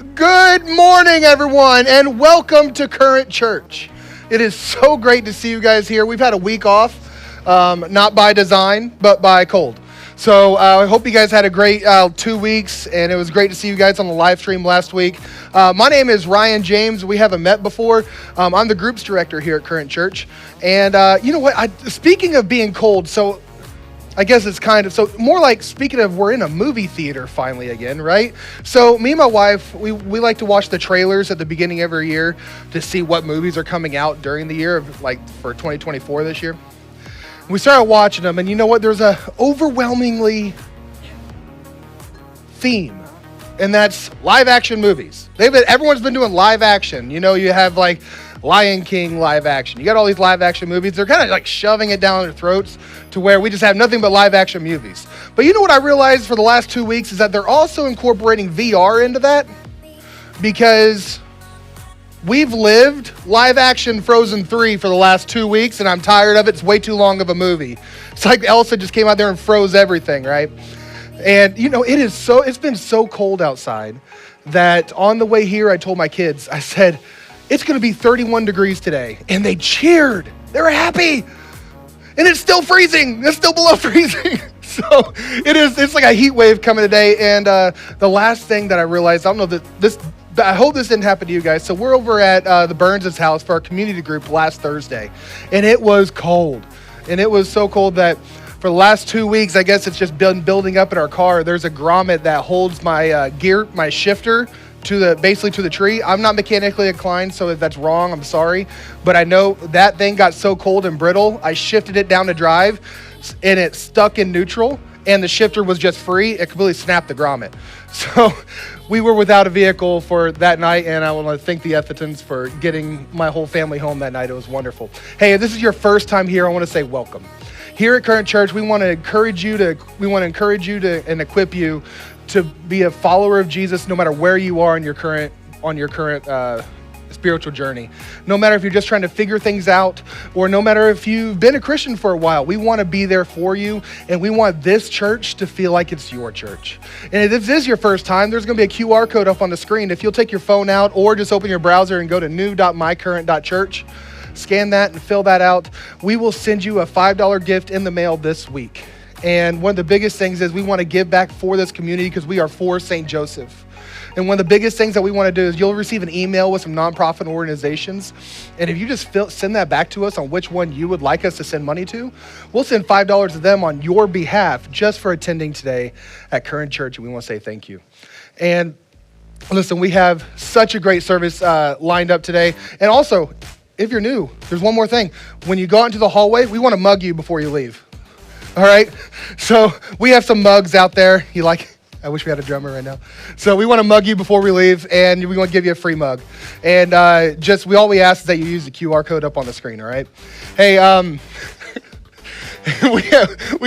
Good morning, everyone, and welcome to Current Church. It is so great to see you guys here. We've had a week off, not by design, but by cold. So I hope you guys had a great 2 weeks, and it was great to see you guys on the live stream last week. My name is Ryan James. We haven't met before. I'm the groups director here at Current Church. And you know what? Speaking of being cold, so I guess it's kind of, so more like speaking of, we're in a movie theater finally again, right? So me and my wife, we like to watch the trailers at the beginning of every year to see what movies are coming out during the year, like for 2024 this year. We started watching them, and you know what? There's a overwhelmingly theme, and that's live action movies. Everyone's been doing live action. You know, you have like Lion King live action. You got all these live action movies. They're kind of like shoving it down their throats to where we just have nothing but live action movies. But you know what I realized for the last 2 weeks is that they're also incorporating VR into that, because we've lived live action Frozen 3 for the last 2 weeks, and I'm tired of it. It's way too long of a movie. It's like Elsa just came out there and froze everything, right? And you know, it's been so cold outside that on the way here, I told my kids, I said, it's going to be 31 degrees today. And they cheered. They were happy. And it's still freezing. It's still below freezing. So it's like a heat wave coming today. And the last thing that I realized, I don't know I hope this didn't happen to you guys. So we're over at the Burns' house for our community group last Thursday. And it was cold. And it was so cold that for the last 2 weeks, I guess it's just been building up in our car. There's a grommet that holds my my shifter basically to the tree. I'm not mechanically inclined, so if that's wrong, I'm sorry. But I know that thing got so cold and brittle, I shifted it down to drive, and it stuck in neutral, and the shifter was just free. It completely snapped the grommet. So we were without a vehicle for that night, and I want to thank the Ethitons for getting my whole family home that night. It was wonderful. Hey, if this is your first time here, I want to say welcome. Here at Current Church, we want to encourage you to and equip you to be a follower of Jesus, no matter where you are on your current spiritual journey. No matter if you're just trying to figure things out, or no matter if you've been a Christian for a while, we want to be there for you, and we want this church to feel like it's your church. And if this is your first time, there's going to be a QR code up on the screen. If you'll take your phone out or just open your browser and go to new.mycurrent.church, scan that and fill that out, we will send you a $5 gift in the mail this week. And one of the biggest things is we want to give back for this community because we are for St. Joseph. And one of the biggest things that we want to do is you'll receive an email with some nonprofit organizations. And if you just send that back to us on which one you would like us to send money to, we'll send $5 to them on your behalf just for attending today at Current Church. And we want to say thank you. And listen, we have such a great service lined up today. And also, if you're new, there's one more thing. When you go out into the hallway, we want to mug you before you leave. All right, so we have some mugs out there. I wish we had a drummer right now. So we want to mug you before we leave, and we want to give you a free mug. And all we ask is that you use the QR code up on the screen, all right? Hey, we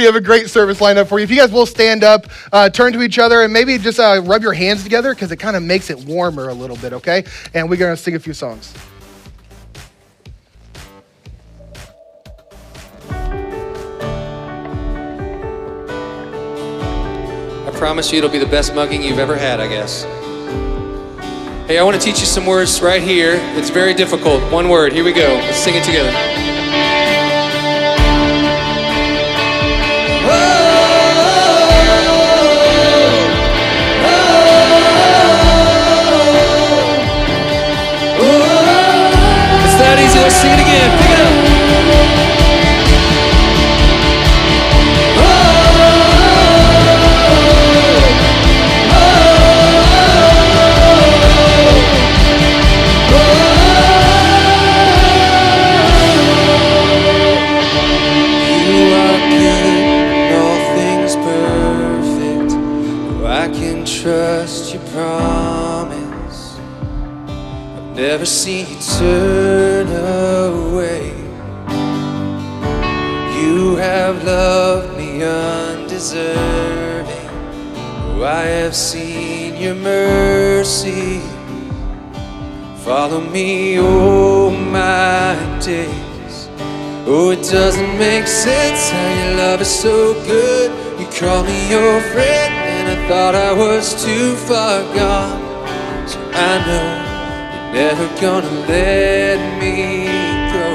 have a great service lined up for you. If you guys will stand up, turn to each other, and maybe just rub your hands together, because it kind of makes it warmer a little bit, okay? And we're going to sing a few songs. I promise you it'll be the best mugging you've ever had, I guess. Hey, I want to teach you some words right here. It's very difficult. One word. Here we go. Let's sing it together. It's that easy. Let's sing it again. Pick it up. Trust your promise. I've never seen you turn away. You have loved me undeserving. Oh, I have seen your mercy follow me all my days. Oh, it doesn't make sense how your love is so good. You call me your friend, and I thought I was too far gone. So I know you're never gonna let me go.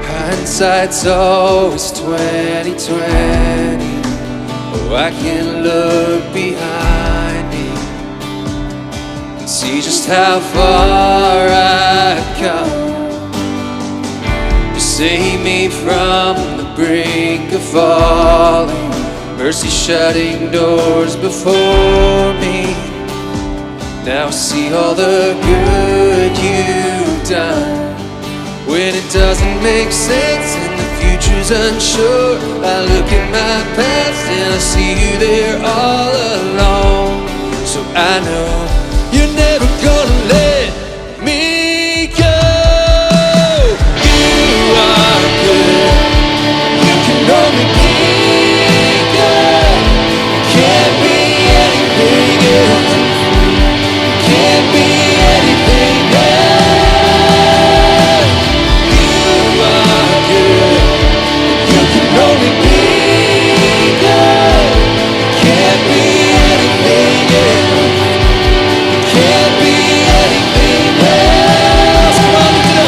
Hindsight's always 20/20. Oh, I can look behind me and see just how far I've come. You save me from the brink of falling, mercy shutting doors before me. Now I see all the good you've done. When it doesn't make sense and the future's unsure, I look at my past and I see you there all along. So I know you're never gonna let me go. You are good, you can only be good. Can't be anything else, can't be anything else. Only be good, can't be anything else, can't be anything else. Come on, lift it up.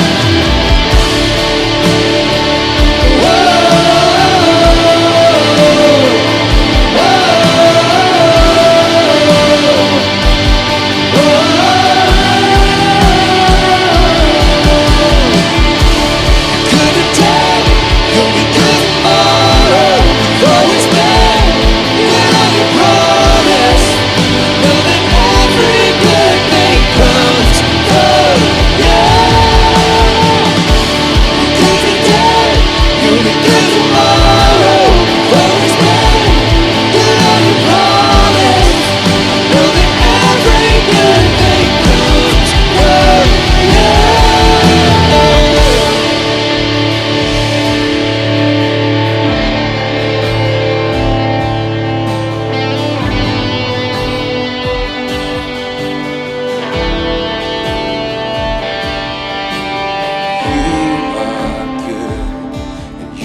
Good today, you'll be good tomorrow. Always been good on your promise. Know that every good thing comes from you. Good today, you'll be good tomorrow. Always been good on your promise. Know that every good thing comes from you.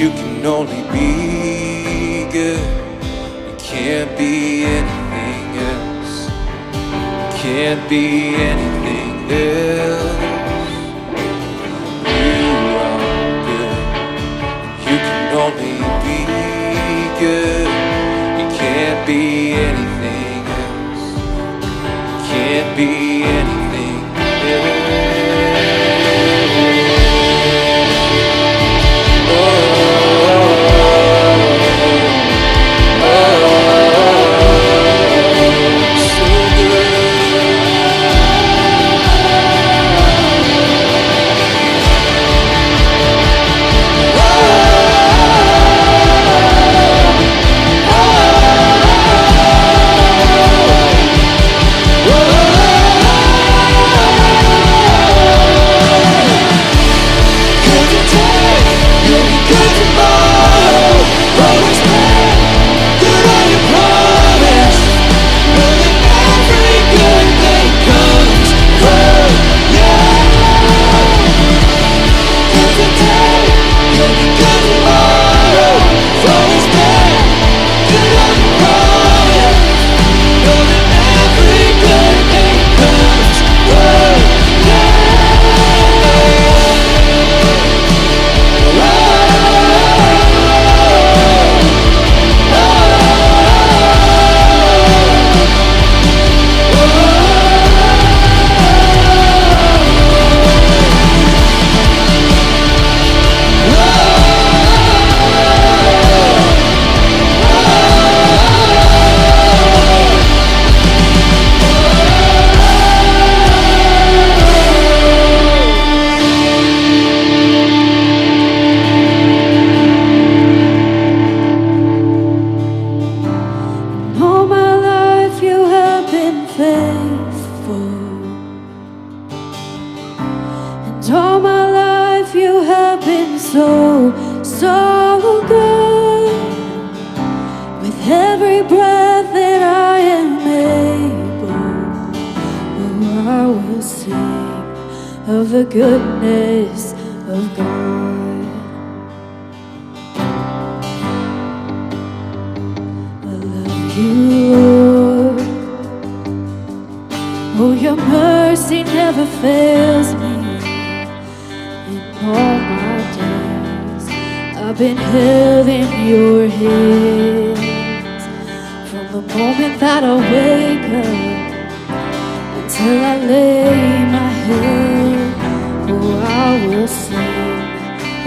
You can only be good. You can't be anything else. Can't be anything else. You are good. You can only be good. You can't be anything else. Can't be anything else. so good. With every breath that I am able, the goodness of God. I love you, Lord. Oh, your mercy never fails me. In all my days, I've been held in your hands. From the moment that I wake up till I lay my head, oh, I will sing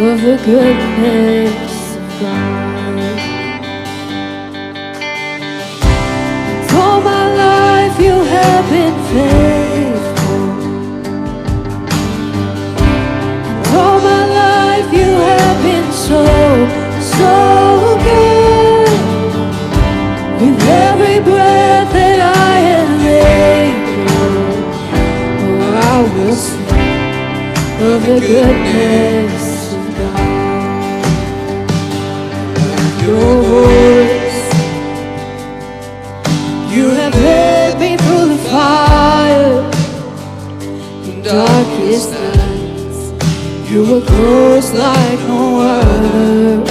of the goodness of God. And all my life you have been faithful. And all my life you have been so, so good. With every breath that I am able, I will sing of the goodness of God. Your voice, you have led me through the fire. In darkest nights, you were close like no other.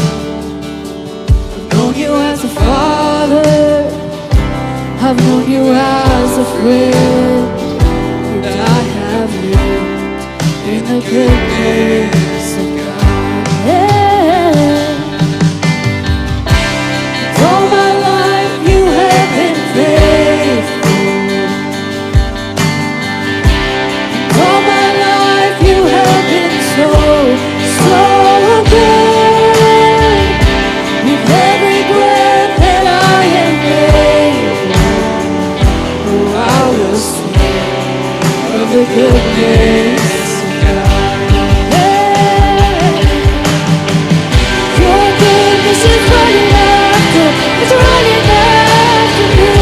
I've known you as a father, I've known you as a friend. I have lived in the goodness of God. Yeah. All my life you have been faithful. All my life you have been so, so good. With every breath that I am able, oh, I will sing of the goodness of God. Yeah. Your goodness is running after, it's running after me.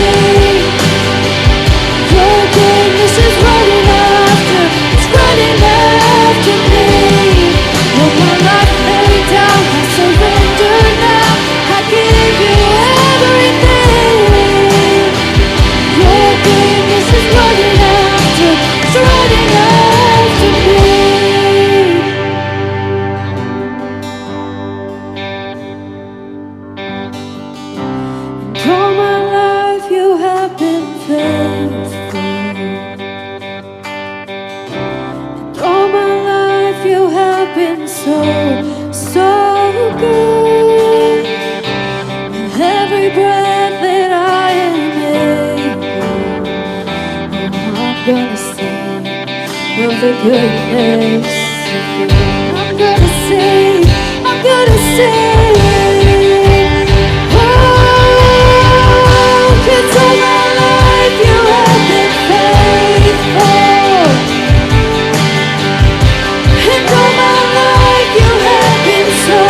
Your goodness is running after, it's running after me. All my life laid down, I surrender now. I give you everything. Your goodness is running after, it's running after me. And all my life you have been faithful. And all my life you have been so, so good. With every breath that I am able, oh, I'm gonna sing of the goodness of God. I'm gonna sing, I'm gonna sing. Oh, 'cause all my life you have been faithful. And all my life you have been so,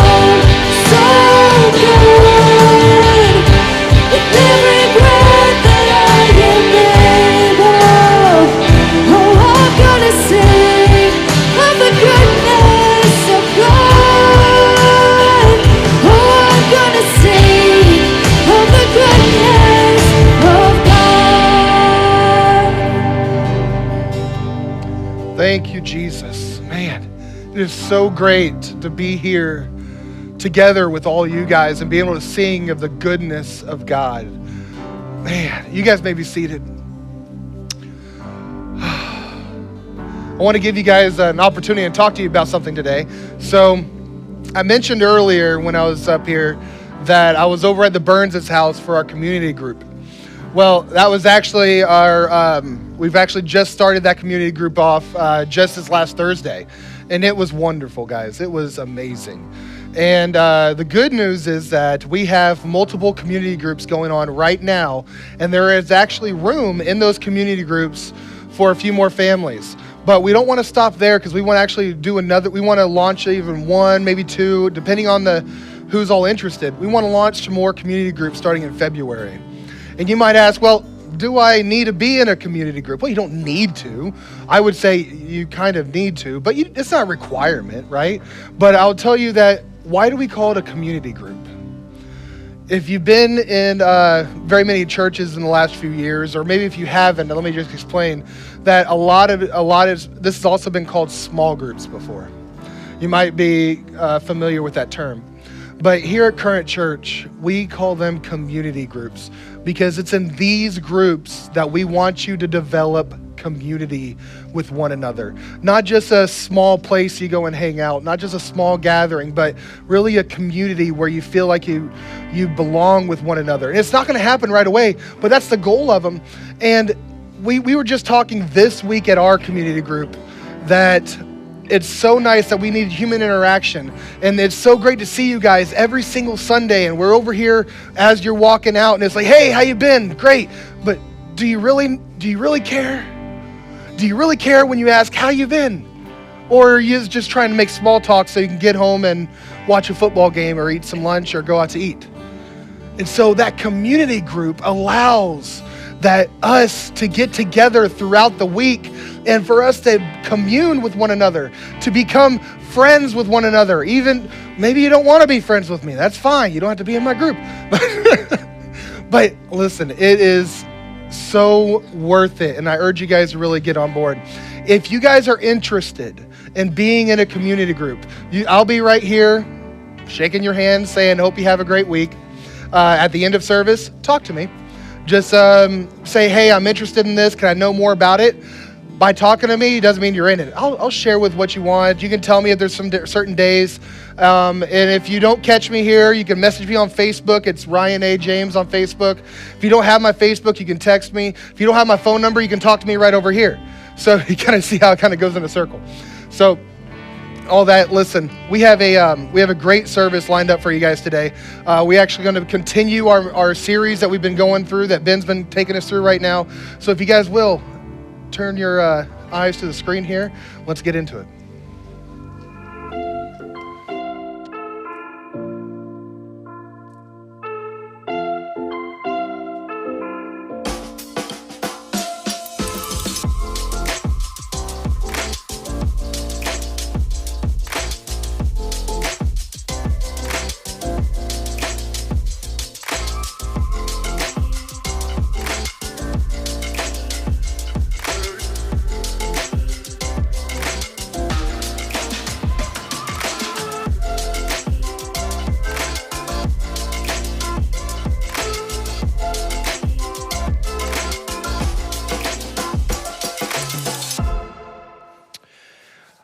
so good. With every breath that I am able, oh, I'm gonna sing of the goodness of God. Oh, I'm gonna sing of the goodness of God. Thank you, Jesus. Man, it is so great to be here together with all you guys and be able to sing of the goodness of God. Man, you guys may be seated. I want to give you guys an opportunity to talk to you about something today. So I mentioned earlier when I was up here that I was over at the Burns' house for our community group. Well, that was actually we've actually just started that community group off just this last Thursday. And it was wonderful, guys. It was amazing. And the good news is that we have multiple community groups going on right now. And there is actually room in those community groups for a few more families. But we don't want to stop there because we want to actually do another. We want to launch even one, maybe two, depending on who's all interested. We want to launch more community groups starting in February. And you might ask, well, do I need to be in a community group? Well, you don't need to. I would say you kind of need to, but it's not a requirement, right? But I'll tell you that, why do we call it a community group? if you've been in very many churches in the last few years, or maybe if you haven't, let me just explain that a lot of this has also been called small groups before. You might be familiar with that term. But here at Current Church, we call them community groups because it's in these groups that we want you to develop community with one another. Not just a small place you go and hang out, not just a small gathering, but really a community where you feel like you belong with one another. And it's not going to happen right away, but that's the goal of them. And we were just talking this week at our community group that it's so nice that we need human interaction. And it's so great to see you guys every single Sunday. And we're over here as you're walking out and it's like, hey, how you been? Great. But do you really care? Do you really care when you ask how you been? Or are you just trying to make small talk so you can get home and watch a football game or eat some lunch or go out to eat? And so that community group allows that us to get together throughout the week and for us to commune with one another, to become friends with one another. Even maybe you don't want to be friends with me. That's fine. You don't have to be in my group. But listen, it is so worth it. And I urge you guys to really get on board. If you guys are interested in being in a community group, I'll be right here shaking your hand saying, hope you have a great week. At the end of service, talk to me. Just say, hey, I'm interested in this. Can I know more about it? By talking to me, doesn't mean you're in it. I'll share with what you want. You can tell me if there's some certain days. And if you don't catch me here, you can message me on Facebook. It's Ryan A. James on Facebook. If you don't have my Facebook, you can text me. If you don't have my phone number, you can talk to me right over here. So you kind of see how it kind of goes in a circle. So all that, listen, we have a great service lined up for you guys today. We actually going to continue our series that we've been going through, that Ben's been taking us through right now. So if you guys will, turn your eyes to the screen here. Let's get into it.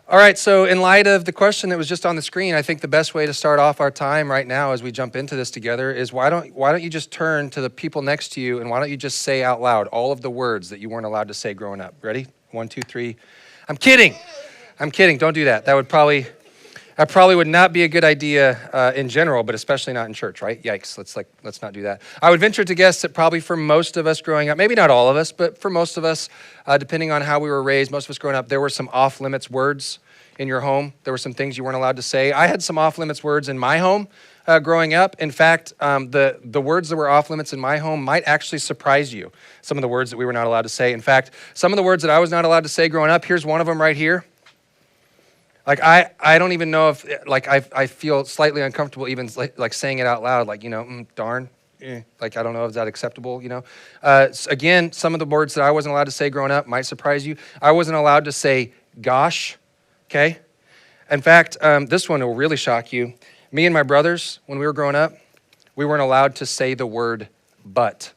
All right, so in light of the question that was just on the screen, I think the best way to start off our time right now as we jump into this together is why don't you just turn to the people next to you and why don't you just say out loud all of the words that you weren't allowed to say growing up? Ready? 1, 2, 3. I'm kidding. Don't do that. That probably would not be a good idea in general, but especially not in church, right? Yikes, let's not do that. I would venture to guess that probably for most of us growing up, maybe not all of us, but for most of us, depending on how we were raised, most of us growing up, there were some off-limits words in your home. There were some things you weren't allowed to say. I had some off-limits words in my home growing up. In fact, the words that were off-limits in my home might actually surprise you, some of the words that we were not allowed to say. In fact, some of the words that I was not allowed to say growing up, here's one of them right here. Like, I don't even know if, like, I feel slightly uncomfortable even, like saying it out loud, like, darn. Like, I don't know if that's acceptable, Again, some of the words that I wasn't allowed to say growing up might surprise you. I wasn't allowed to say gosh, okay? In fact, this one will really shock you. Me and my brothers, when we were growing up, we weren't allowed to say the word but.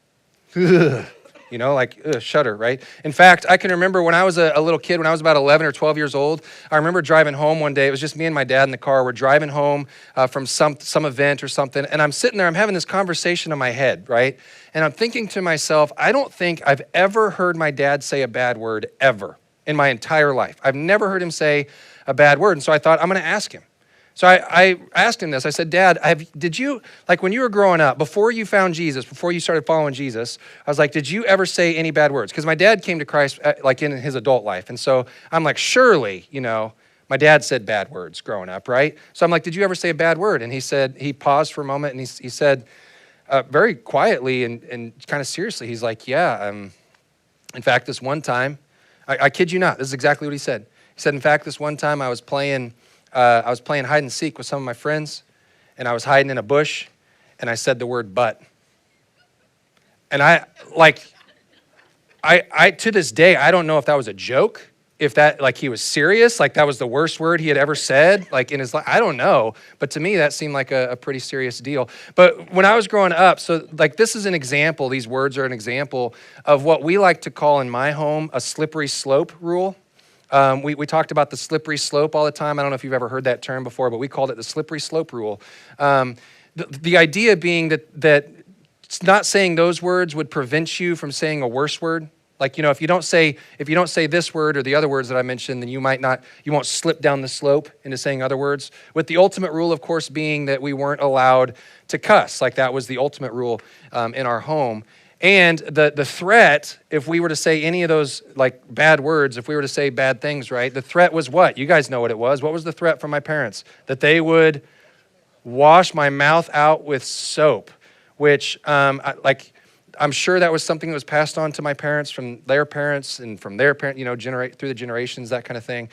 Shudder, right? In fact, I can remember when I was a little kid, when I was about 11 or 12 years old, I remember driving home one day. It was just me and my dad in the car. We're driving home from some event or something, and I'm sitting there, I'm having this conversation in my head, right? And I'm thinking to myself, I don't think I've ever heard my dad say a bad word ever in my entire life. I've never heard him say a bad word, and so I thought, I'm going to ask him. So I asked him this. I said, Dad, did you, like when you were growing up, before you found Jesus, before you started following Jesus, I was like, did you ever say any bad words? Because my dad came to Christ like in his adult life. And so I'm like, surely, my dad said bad words growing up, right? So I'm like, did you ever say a bad word? And he paused for a moment and he said very quietly and kind of seriously, he's like, yeah. In fact, this one time, I kid you not, this is exactly what he said. He said, in fact, this one time I was playing hide and seek with some of my friends, and I was hiding in a bush, and I said the word but. And I to this day, I don't know if that was a joke, if that, like, he was serious, like that was the worst word he had ever said, like in his life. I don't know. But to me, that seemed like a pretty serious deal. But when I was growing up, so like this is an example, these words are an example of what we like to call in my home a slippery slope rule. We talked about the slippery slope all the time. I don't know if you've ever heard that term before, but we called it the slippery slope rule. The idea being that not saying those words would prevent you from saying a worse word. Like, you know, if you don't say this word or the other words that I mentioned, then you won't slip down the slope into saying other words. With the ultimate rule, of course, being that we weren't allowed to cuss. Like that was the ultimate rule in our home. And the threat, if we were to say any of those like bad words, if we were to say bad things, right? The threat was what? You guys know what it was. What was the threat from my parents? That they would wash my mouth out with soap, which I'm sure that was something that was passed on to my parents from their parents and from their parents, you know, through the generations, that kind of thing.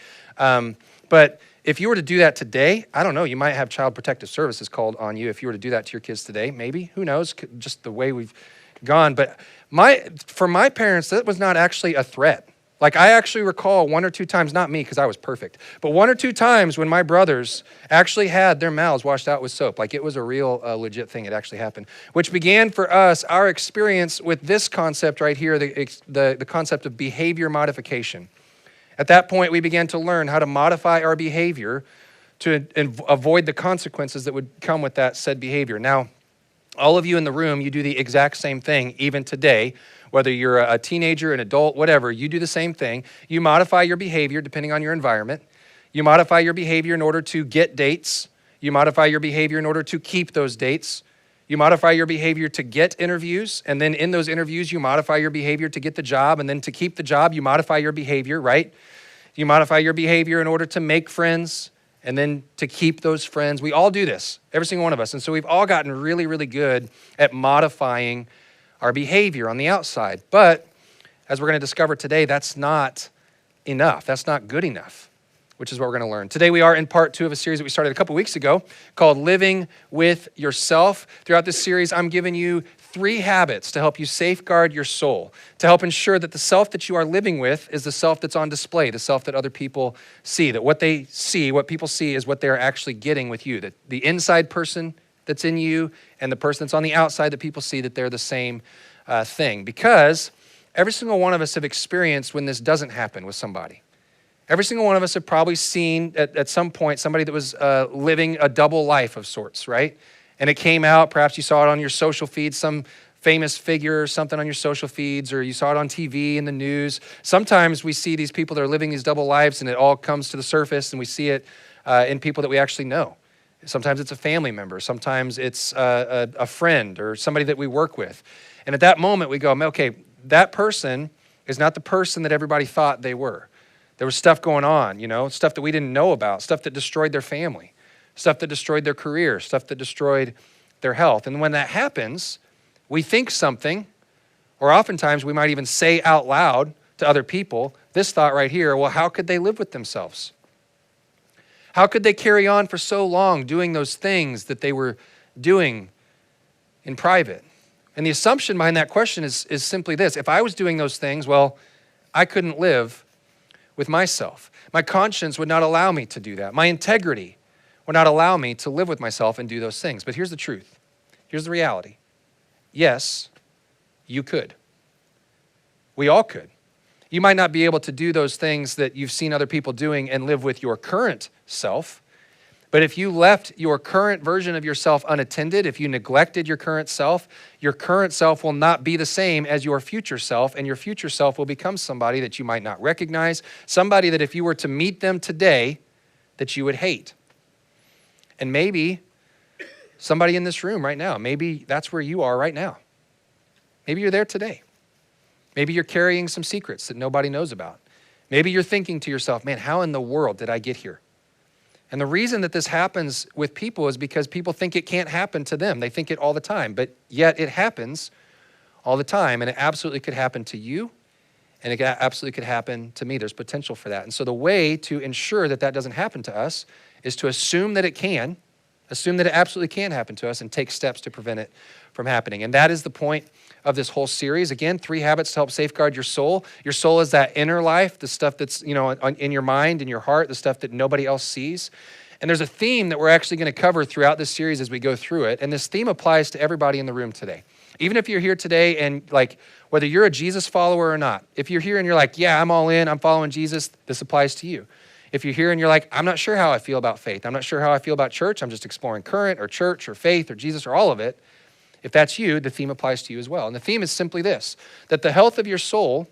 But if you were to do that today, I don't know, you might have Child Protective Services called on you if you were to do that to your kids today, maybe, who knows, just the way we've gone. But for my parents, that was not actually a threat. Like I actually recall one or two times, not me because I was perfect, but one or two times when my brothers actually had their mouths washed out with soap. Like it was a real legit thing. It actually happened, which began for us our experience with this concept right here, the concept of behavior modification. At that point, we began to learn how to modify our behavior to avoid the consequences that would come with that said behavior. Now, all of you in the room, you do the exact same thing even today. Whether you're a teenager, an adult, whatever, you do the same thing. You modify your behavior depending on your environment. You modify your behavior in order to get dates. You modify your behavior in order to keep those dates. You modify your behavior to get interviews, and then in those interviews, you modify your behavior to get the job, and then to keep the job, you modify your behavior, right? You modify your behavior in order to make friends, and then to keep those friends. We all do this, every single one of us. And so we've all gotten really, really good at modifying our behavior on the outside. But as we're going to discover today, that's not enough. That's not good enough, which is what we're going to learn. Today we are in part 2 of a series that we started a couple weeks ago called Living with Yourself. Throughout this series, I'm giving you 3 habits to help you safeguard your soul, to help ensure that the self that you are living with is the self that's on display, the self that other people see, that what they see, what people see is what they're actually getting with you, that the inside person that's in you and the person that's on the outside that people see that they're the same thing. Because every single one of us have experienced when this doesn't happen with somebody. Every single one of us have probably seen at some point somebody that was living a double life of sorts, right? And it came out, perhaps you saw it on your social feed, some famous figure or something on your social feeds, or you saw it on TV in the news. Sometimes we see these people that are living these double lives and it all comes to the surface and we see it in people that we actually know. Sometimes it's a family member. Sometimes it's a friend or somebody that we work with. And at that moment, we go, okay, that person is not the person that everybody thought they were. There was stuff going on, you know, stuff that we didn't know about, stuff that destroyed their family, stuff that destroyed their career, stuff that destroyed their health. And when that happens, we think something, or oftentimes we might even say out loud to other people, this thought right here, well, how could they live with themselves? How could they carry on for so long doing those things that they were doing in private? And the assumption behind that question is simply this. If I was doing those things, well, I couldn't live with myself. My conscience would not allow me to do that. My integrity would not allow me to live with myself and do those things. But here's the truth. Here's the reality. Yes, you could. We all could. You might not be able to do those things that you've seen other people doing and live with your current self. But if you left your current version of yourself unattended, if you neglected your current self will not be the same as your future self, and your future self will become somebody that you might not recognize, somebody that if you were to meet them today, that you would hate. And maybe somebody in this room right now, maybe that's where you are right now. Maybe you're there today. Maybe you're carrying some secrets that nobody knows about. Maybe you're thinking to yourself, man, how in the world did I get here? And the reason that this happens with people is because people think it can't happen to them. They think it all the time, but yet it happens all the time, and it absolutely could happen to you, and it absolutely could happen to me. There's potential for that. And so the way to ensure that that doesn't happen to us is to assume that it can, Assume that it absolutely can happen to us and take steps to prevent it from happening. And that is the point of this whole series. Again, 3 habits to help safeguard your soul. Your soul is that inner life, the stuff that's, in your mind, in your heart, the stuff that nobody else sees. And there's a theme that we're actually going to cover throughout this series as we go through it. And this theme applies to everybody in the room today. Even if you're here today and whether you're a Jesus follower or not, if you're here and you're like, yeah, I'm all in, I'm following Jesus, this applies to you. If you're here and you're like, I'm not sure how I feel about faith. I'm not sure how I feel about church. I'm just exploring current or church or faith or Jesus or all of it. If that's you, the theme applies to you as well. And the theme is simply this, that the health of your soul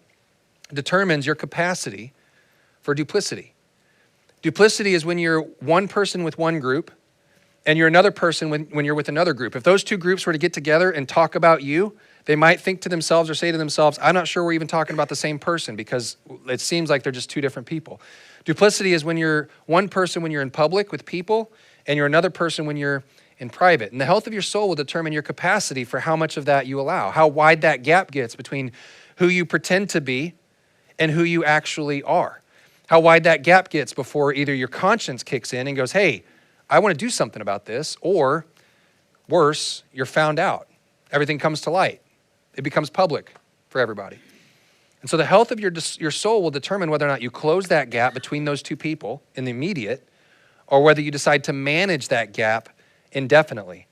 determines your capacity for duplicity. Duplicity is when you're one person with one group and you're another person when you're with another group. If those 2 groups were to get together and talk about you, they might think to themselves or say to themselves, I'm not sure we're even talking about the same person because it seems like they're just 2 different people. Duplicity is when you're one person when you're in public with people and you're another person when you're in private. And the health of your soul will determine your capacity for how much of that you allow, how wide that gap gets between who you pretend to be and who you actually are, how wide that gap gets before either your conscience kicks in and goes, hey, I want to do something about this, or worse, you're found out. Everything comes to light. It becomes public for everybody. And so the health of your soul will determine whether or not you close that gap between those 2 people in the immediate, or whether you decide to manage that gap indefinitely.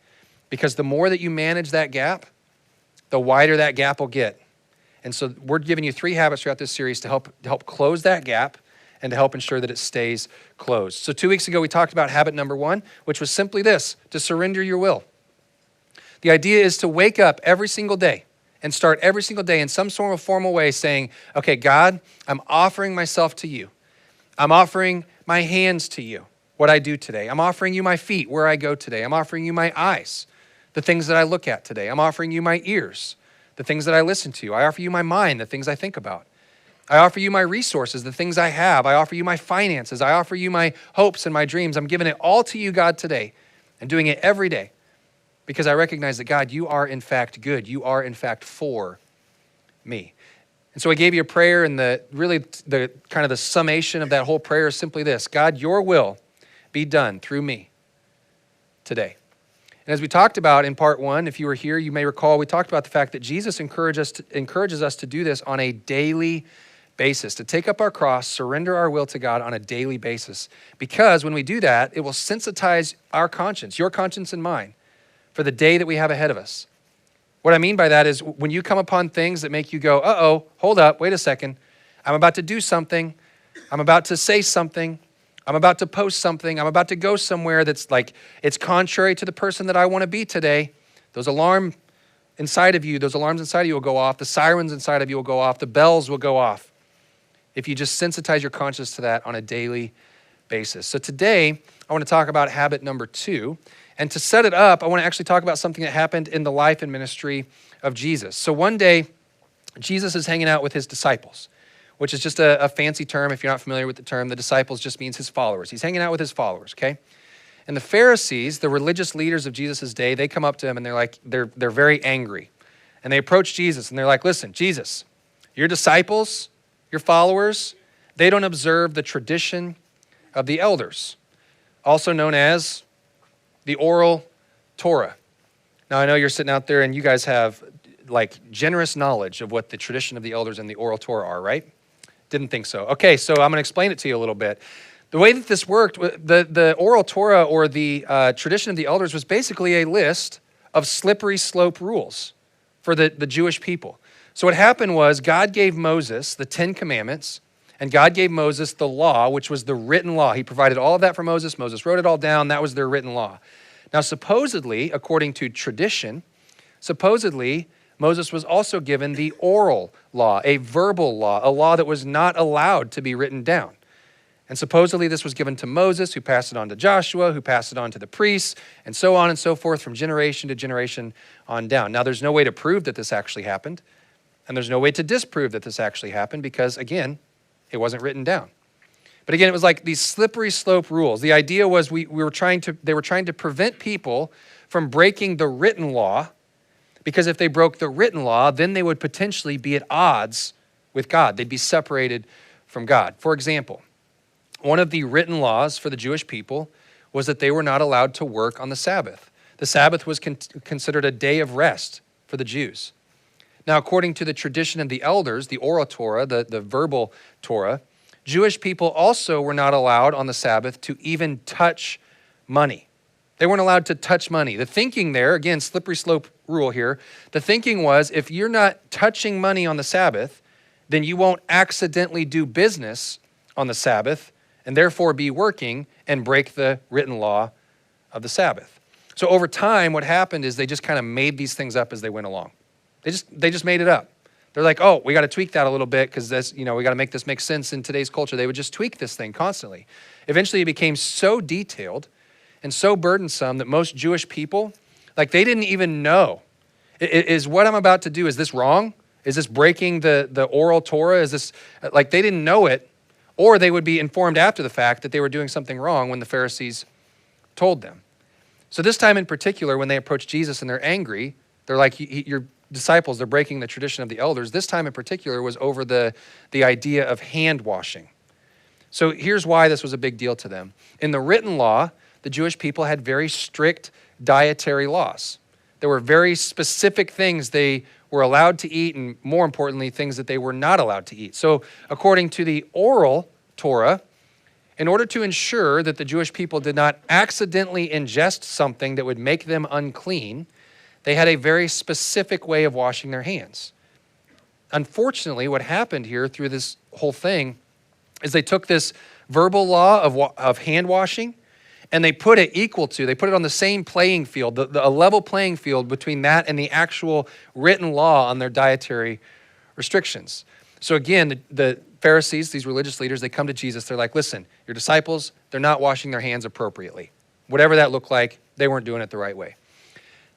Because the more that you manage that gap, the wider that gap will get. And so we're giving you 3 habits throughout this series to help close that gap and to help ensure that it stays closed. So 2 weeks ago, we talked about habit number 1, which was simply this, to surrender your will. The idea is to wake up every single day and start every single day in some sort of formal way saying, okay, God, I'm offering myself to you. I'm offering my hands to you, what I do today. I'm offering you my feet, where I go today. I'm offering you my eyes, the things that I look at today. I'm offering you my ears, the things that I listen to. I offer you my mind, the things I think about. I offer you my resources, the things I have. I offer you my finances. I offer you my hopes and my dreams. I'm giving it all to you, God, today, and doing it every day. Because I recognize that, God, you are in fact good. You are in fact for me. And so I gave you a prayer, and the kind of the summation of that whole prayer is simply this: God, your will be done through me today. And as we talked about in part 1, if you were here, you may recall we talked about the fact that Jesus encourages us to do this on a daily basis, to take up our cross, surrender our will to God on a daily basis. Because when we do that, it will sensitize our conscience, your conscience and mine, for the day that we have ahead of us. What I mean by that is when you come upon things that make you go, uh-oh, hold up, wait a second. I'm about to do something. I'm about to say something. I'm about to post something. I'm about to go somewhere that's it's contrary to the person that I want to be today. Those alarms inside of you will go off. The sirens inside of you will go off. The bells will go off if you just sensitize your conscience to that on a daily basis. So today, I want to talk about habit number 2. And to set it up, I want to actually talk about something that happened in the life and ministry of Jesus. So one day, Jesus is hanging out with his disciples, which is just a fancy term. If you're not familiar with the term, the disciples just means his followers. He's hanging out with his followers, okay? And the Pharisees, the religious leaders of Jesus' day, they come up to him and they're very angry. And they approach Jesus and they're like, listen, Jesus, your disciples, your followers, they don't observe the tradition of the elders, also known as the oral Torah. Now, I know you're sitting out there and you guys have generous knowledge of what the tradition of the elders and the oral Torah are, right? Didn't think so. Okay, so I'm going to explain it to you a little bit. The way that this worked, the oral Torah or the tradition of the elders was basically a list of slippery slope rules for the Jewish people. So what happened was God gave Moses the 10 Commandments, and God gave Moses the law, which was the written law. He provided all of that for Moses. Moses wrote it all down. That was their written law. Now, supposedly, according to tradition, Moses was also given the oral law, a verbal law, a law that was not allowed to be written down. And supposedly this was given to Moses, who passed it on to Joshua, who passed it on to the priests, and so on and so forth from generation to generation on down. Now, there's no way to prove that this actually happened, and there's no way to disprove that this actually happened because, again, it wasn't written down. But again, it was like these slippery slope rules. The idea was they were trying to prevent people from breaking the written law, because if they broke the written law, then they would potentially be at odds with God. They'd be separated from God. For example, one of the written laws for the Jewish people was that they were not allowed to work on the Sabbath. The Sabbath was considered a day of rest for the Jews. Now, according to the tradition of the elders, the oral Torah, the verbal Torah, Jewish people also were not allowed on the Sabbath to even touch money. They weren't allowed to touch money. The thinking there, again, slippery slope rule here, the thinking was if you're not touching money on the Sabbath, then you won't accidentally do business on the Sabbath and therefore be working and break the written law of the Sabbath. So over time, what happened is they just kind of made these things up as they went along. They just made it up. They're like, oh, we got to tweak that a little bit because this, we got to make this make sense in today's culture. They would just tweak this thing constantly. Eventually, it became so detailed and so burdensome that most Jewish people, like they didn't even know. Is what I'm about to do, is this wrong? Is this breaking the oral Torah? Is this, like they didn't know it, or they would be informed after the fact that they were doing something wrong when the Pharisees told them. So this time in particular, when they approach Jesus and they're angry, they're like, your disciples, they're breaking the tradition of the elders. This time in particular was over the idea of hand washing. So here's why this was a big deal to them. In the written law, the Jewish people had very strict dietary laws. There were very specific things they were allowed to eat, and more importantly, things that they were not allowed to eat. So according to the oral Torah, in order to ensure that the Jewish people did not accidentally ingest something that would make them unclean, they had a very specific way of washing their hands. Unfortunately, what happened here through this whole thing is they took this verbal law of hand washing and they put it on the same playing field, a level playing field between that and the actual written law on their dietary restrictions. So again, the Pharisees, these religious leaders, they come to Jesus. They're like, listen, your disciples, they're not washing their hands appropriately. Whatever that looked like, they weren't doing it the right way.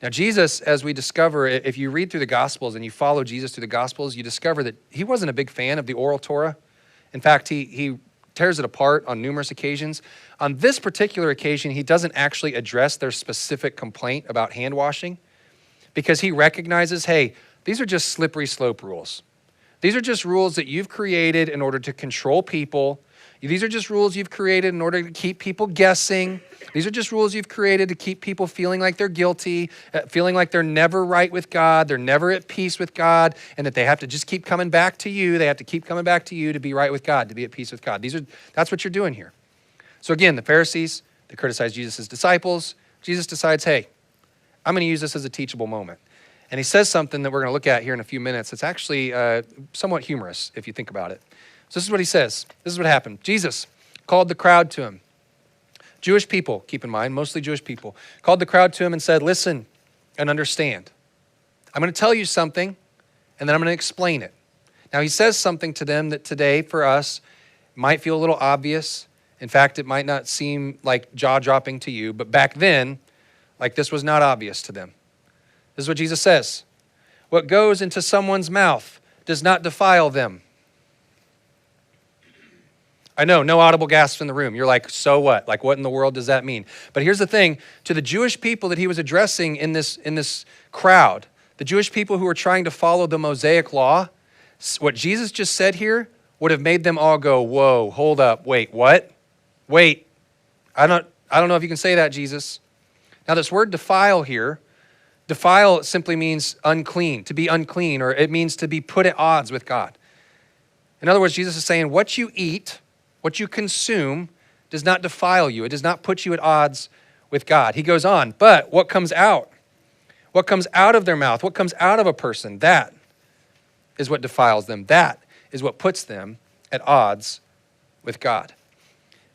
Now, Jesus, as we discover, if you read through the Gospels and you follow Jesus through the Gospels, you discover that he wasn't a big fan of the oral Torah. In fact, he tears it apart on numerous occasions. On this particular occasion, he doesn't actually address their specific complaint about hand washing because he recognizes, hey, these are just slippery slope rules. These are just rules that you've created in order to control people. These are just rules you've created in order to keep people guessing. These are just rules you've created to keep people feeling like they're guilty, feeling like they're never right with God, they're never at peace with God, and that they have to just keep coming back to you. They have to keep coming back to you to be right with God, to be at peace with God. That's what you're doing here. So again, the Pharisees, they criticize Jesus' disciples. Jesus decides, hey, I'm going to use this as a teachable moment. And he says something that we're going to look at here in a few minutes. It's actually somewhat humorous if you think about it. So this is what he says. This is what happened. Jesus called the crowd to him. Jewish people, keep in mind, mostly Jewish people, called the crowd to him and said, listen and understand. I'm going to tell you something, and then I'm going to explain it. Now, he says something to them that today, for us, might feel a little obvious. In fact, it might not seem like jaw-dropping to you, but back then, like this was not obvious to them. This is what Jesus says. What goes into someone's mouth does not defile them. I know, no audible gasps in the room. You're like, so what? Like, what in the world does that mean? But here's the thing. To the Jewish people that he was addressing in this crowd, the Jewish people who were trying to follow the Mosaic law, what Jesus just said here would have made them all go, whoa, hold up, wait, what? Wait, I don't know if you can say that, Jesus. Now, this word defile here, defile simply means unclean, to be unclean, or it means to be put at odds with God. In other words, Jesus is saying what you eat, what you consume does not defile you. It does not put you at odds with God. He goes on, but what comes out of their mouth, what comes out of a person, that is what defiles them. That is what puts them at odds with God.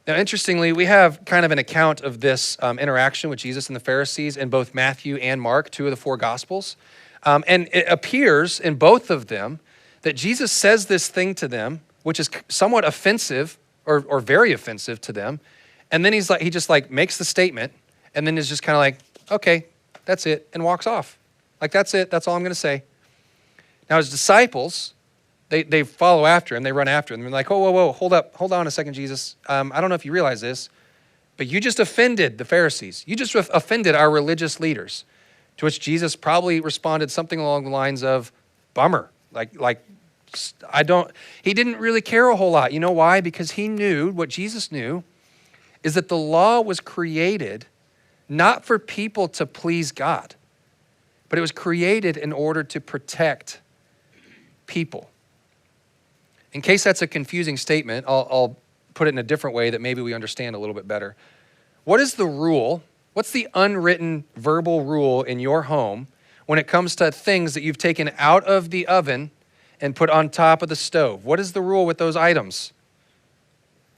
Now, interestingly, we have kind of an account of this interaction with Jesus and the Pharisees in both Matthew and Mark, two of the four Gospels. And it appears in both of them that Jesus says this thing to them, which is somewhat offensive or very offensive to them. And then he just makes the statement and then is just kind of like, okay, that's it, and walks off. Like, that's it. That's all I'm going to say. Now, his disciples, they follow after him. They run after him. They're like, whoa, hold up. Hold on a second, Jesus. I don't know if you realize this, but you just offended the Pharisees. You just offended our religious leaders. To which Jesus probably responded something along the lines of, bummer. He didn't really care a whole lot. You know why? Because he knew what Jesus knew is that the law was created not for people to please God, but it was created in order to protect people. In case that's a confusing statement, I'll put it in a different way that maybe we understand a little bit better. What is the rule? What's the unwritten verbal rule in your home when it comes to things that you've taken out of the oven and put on top of the stove? What is the rule with those items?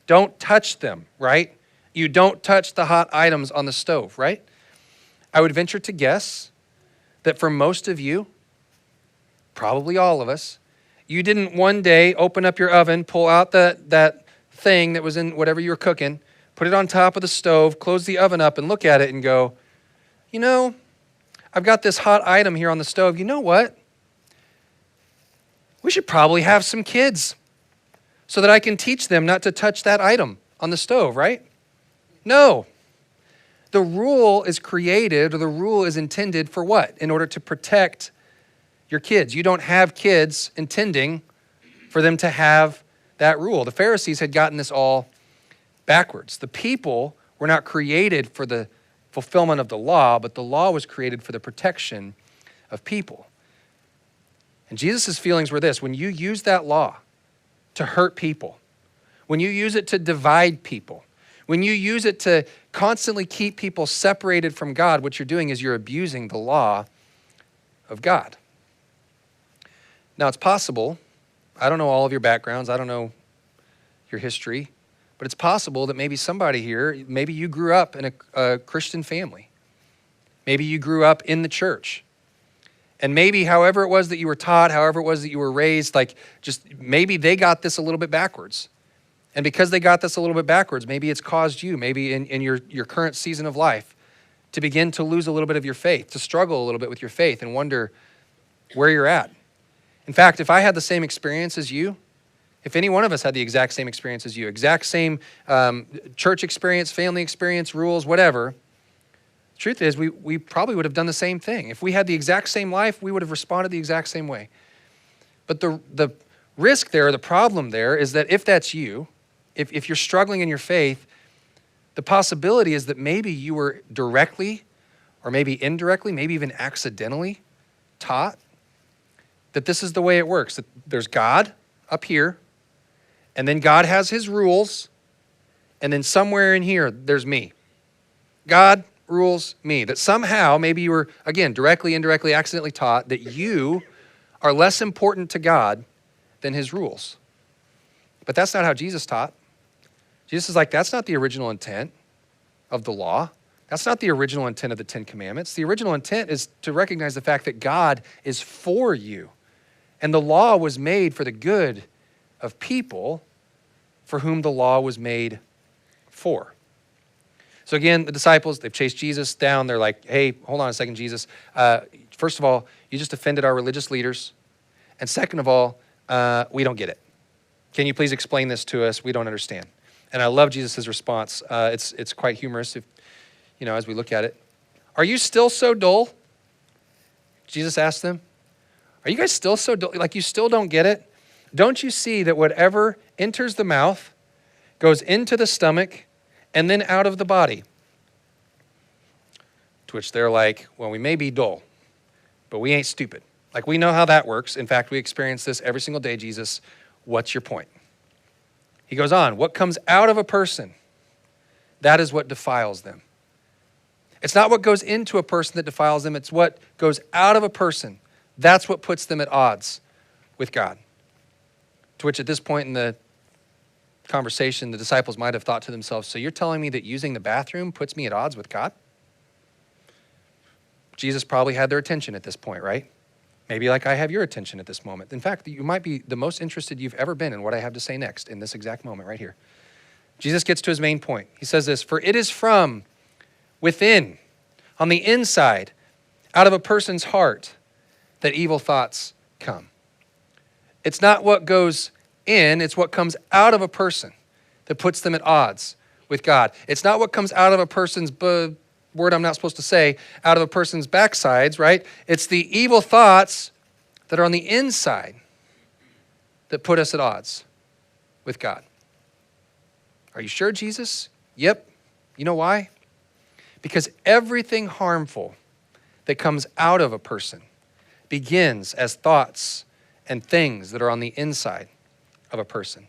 Don't touch them, right? You don't touch the hot items on the stove, right? I would venture to guess that for most of you, probably all of us, you didn't one day open up your oven, pull out that thing that was in whatever you were cooking, put it on top of the stove, close the oven up and look at it and go, you know, I've got this hot item here on the stove. You know what? We should probably have some kids so that I can teach them not to touch that item on the stove, right? No. The rule is created, or the rule is intended for what? In order to protect your kids. You don't have kids intending for them to have that rule. The Pharisees had gotten this all backwards. The people were not created for the fulfillment of the law, but the law was created for the protection of people. And Jesus' feelings were this: when you use that law to hurt people, when you use it to divide people, when you use it to constantly keep people separated from God, what you're doing is you're abusing the law of God. Now, it's possible, I don't know all of your backgrounds, I don't know your history, but it's possible that maybe somebody here, maybe you grew up in a Christian family. Maybe you grew up in the church. And maybe however it was that you were taught, however it was that you were raised, like just maybe they got this a little bit backwards. And because they got this a little bit backwards, maybe it's caused you, maybe in your current season of life, to begin to lose a little bit of your faith, to struggle a little bit with your faith and wonder where you're at. In fact, if I had the same experience as you, if any one of us had the exact same experience as you, exact same church experience, family experience, rules, whatever, the truth is we probably would have done the same thing. If we had the exact same life, we would have responded the exact same way. But the risk there, the problem there is that if that's you, if you're struggling in your faith, the possibility is that maybe you were directly or maybe indirectly, maybe even accidentally taught that this is the way it works, that there's God up here, and then God has his rules, and then somewhere in here, there's me. God rules me. That somehow, maybe you were, again, directly, indirectly, accidentally taught that you are less important to God than his rules. But that's not how Jesus taught. Jesus is like, that's not the original intent of the law. That's not the original intent of the Ten Commandments. The original intent is to recognize the fact that God is for you. And the law was made for the good of people for whom the law was made for. So again, the disciples, they've chased Jesus down. They're like, hey, hold on a second, Jesus. First of all, you just offended our religious leaders. And second of all, we don't get it. Can you please explain this to us? We don't understand. And I love Jesus' response. It's quite humorous if, as we look at it. Are you still so dull? Jesus asked them. Are you guys still so dull? Like you still don't get it? Don't you see that whatever enters the mouth goes into the stomach and then out of the body? To which they're like, well, we may be dull, but we ain't stupid. Like we know how that works. In fact, we experience this every single day, Jesus. What's your point? He goes on, what comes out of a person, that is what defiles them. It's not what goes into a person that defiles them. It's what goes out of a person. That's what puts them at odds with God. To which at this point in the conversation, the disciples might have thought to themselves, so you're telling me that using the bathroom puts me at odds with God? Jesus probably had their attention at this point, right? Maybe like I have your attention at this moment. In fact, you might be the most interested you've ever been in what I have to say next in this exact moment right here. Jesus gets to his main point. He says this, for it is from within, on the inside, out of a person's heart, that evil thoughts come. It's not what goes in, it's what comes out of a person that puts them at odds with God. It's not what comes out of a person's word I'm not supposed to say, out of a person's backsides, right? It's the evil thoughts that are on the inside that put us at odds with God. Are you sure, Jesus? Yep, You know why? Because everything harmful that comes out of a person begins as thoughts and things that are on the inside of a person.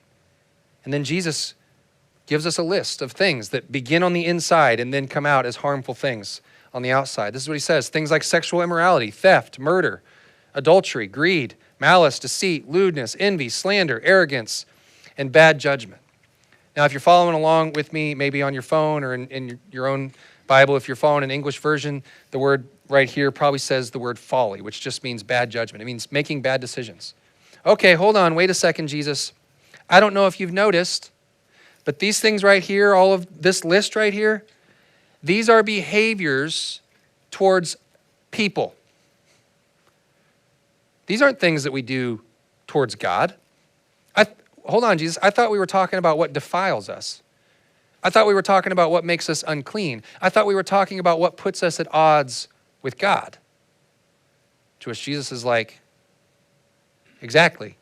And then Jesus gives us a list of things that begin on the inside and then come out as harmful things on the outside. This is what he says. Things like sexual immorality, theft, murder, adultery, greed, malice, deceit, lewdness, envy, slander, arrogance, and bad judgment. Now, if you're following along with me, maybe on your phone or in your own Bible, if you're following an English version, the word right here probably says the word folly, which just means bad judgment. It means making bad decisions. Okay, hold on, wait a second, Jesus. I don't know if you've noticed, but these things right here, all of this list right here, these are behaviors towards people. These aren't things that we do towards God. Hold on, Jesus. I thought we were talking about what defiles us. I thought we were talking about what makes us unclean. I thought we were talking about what puts us at odds with God. To which Jesus is like, exactly.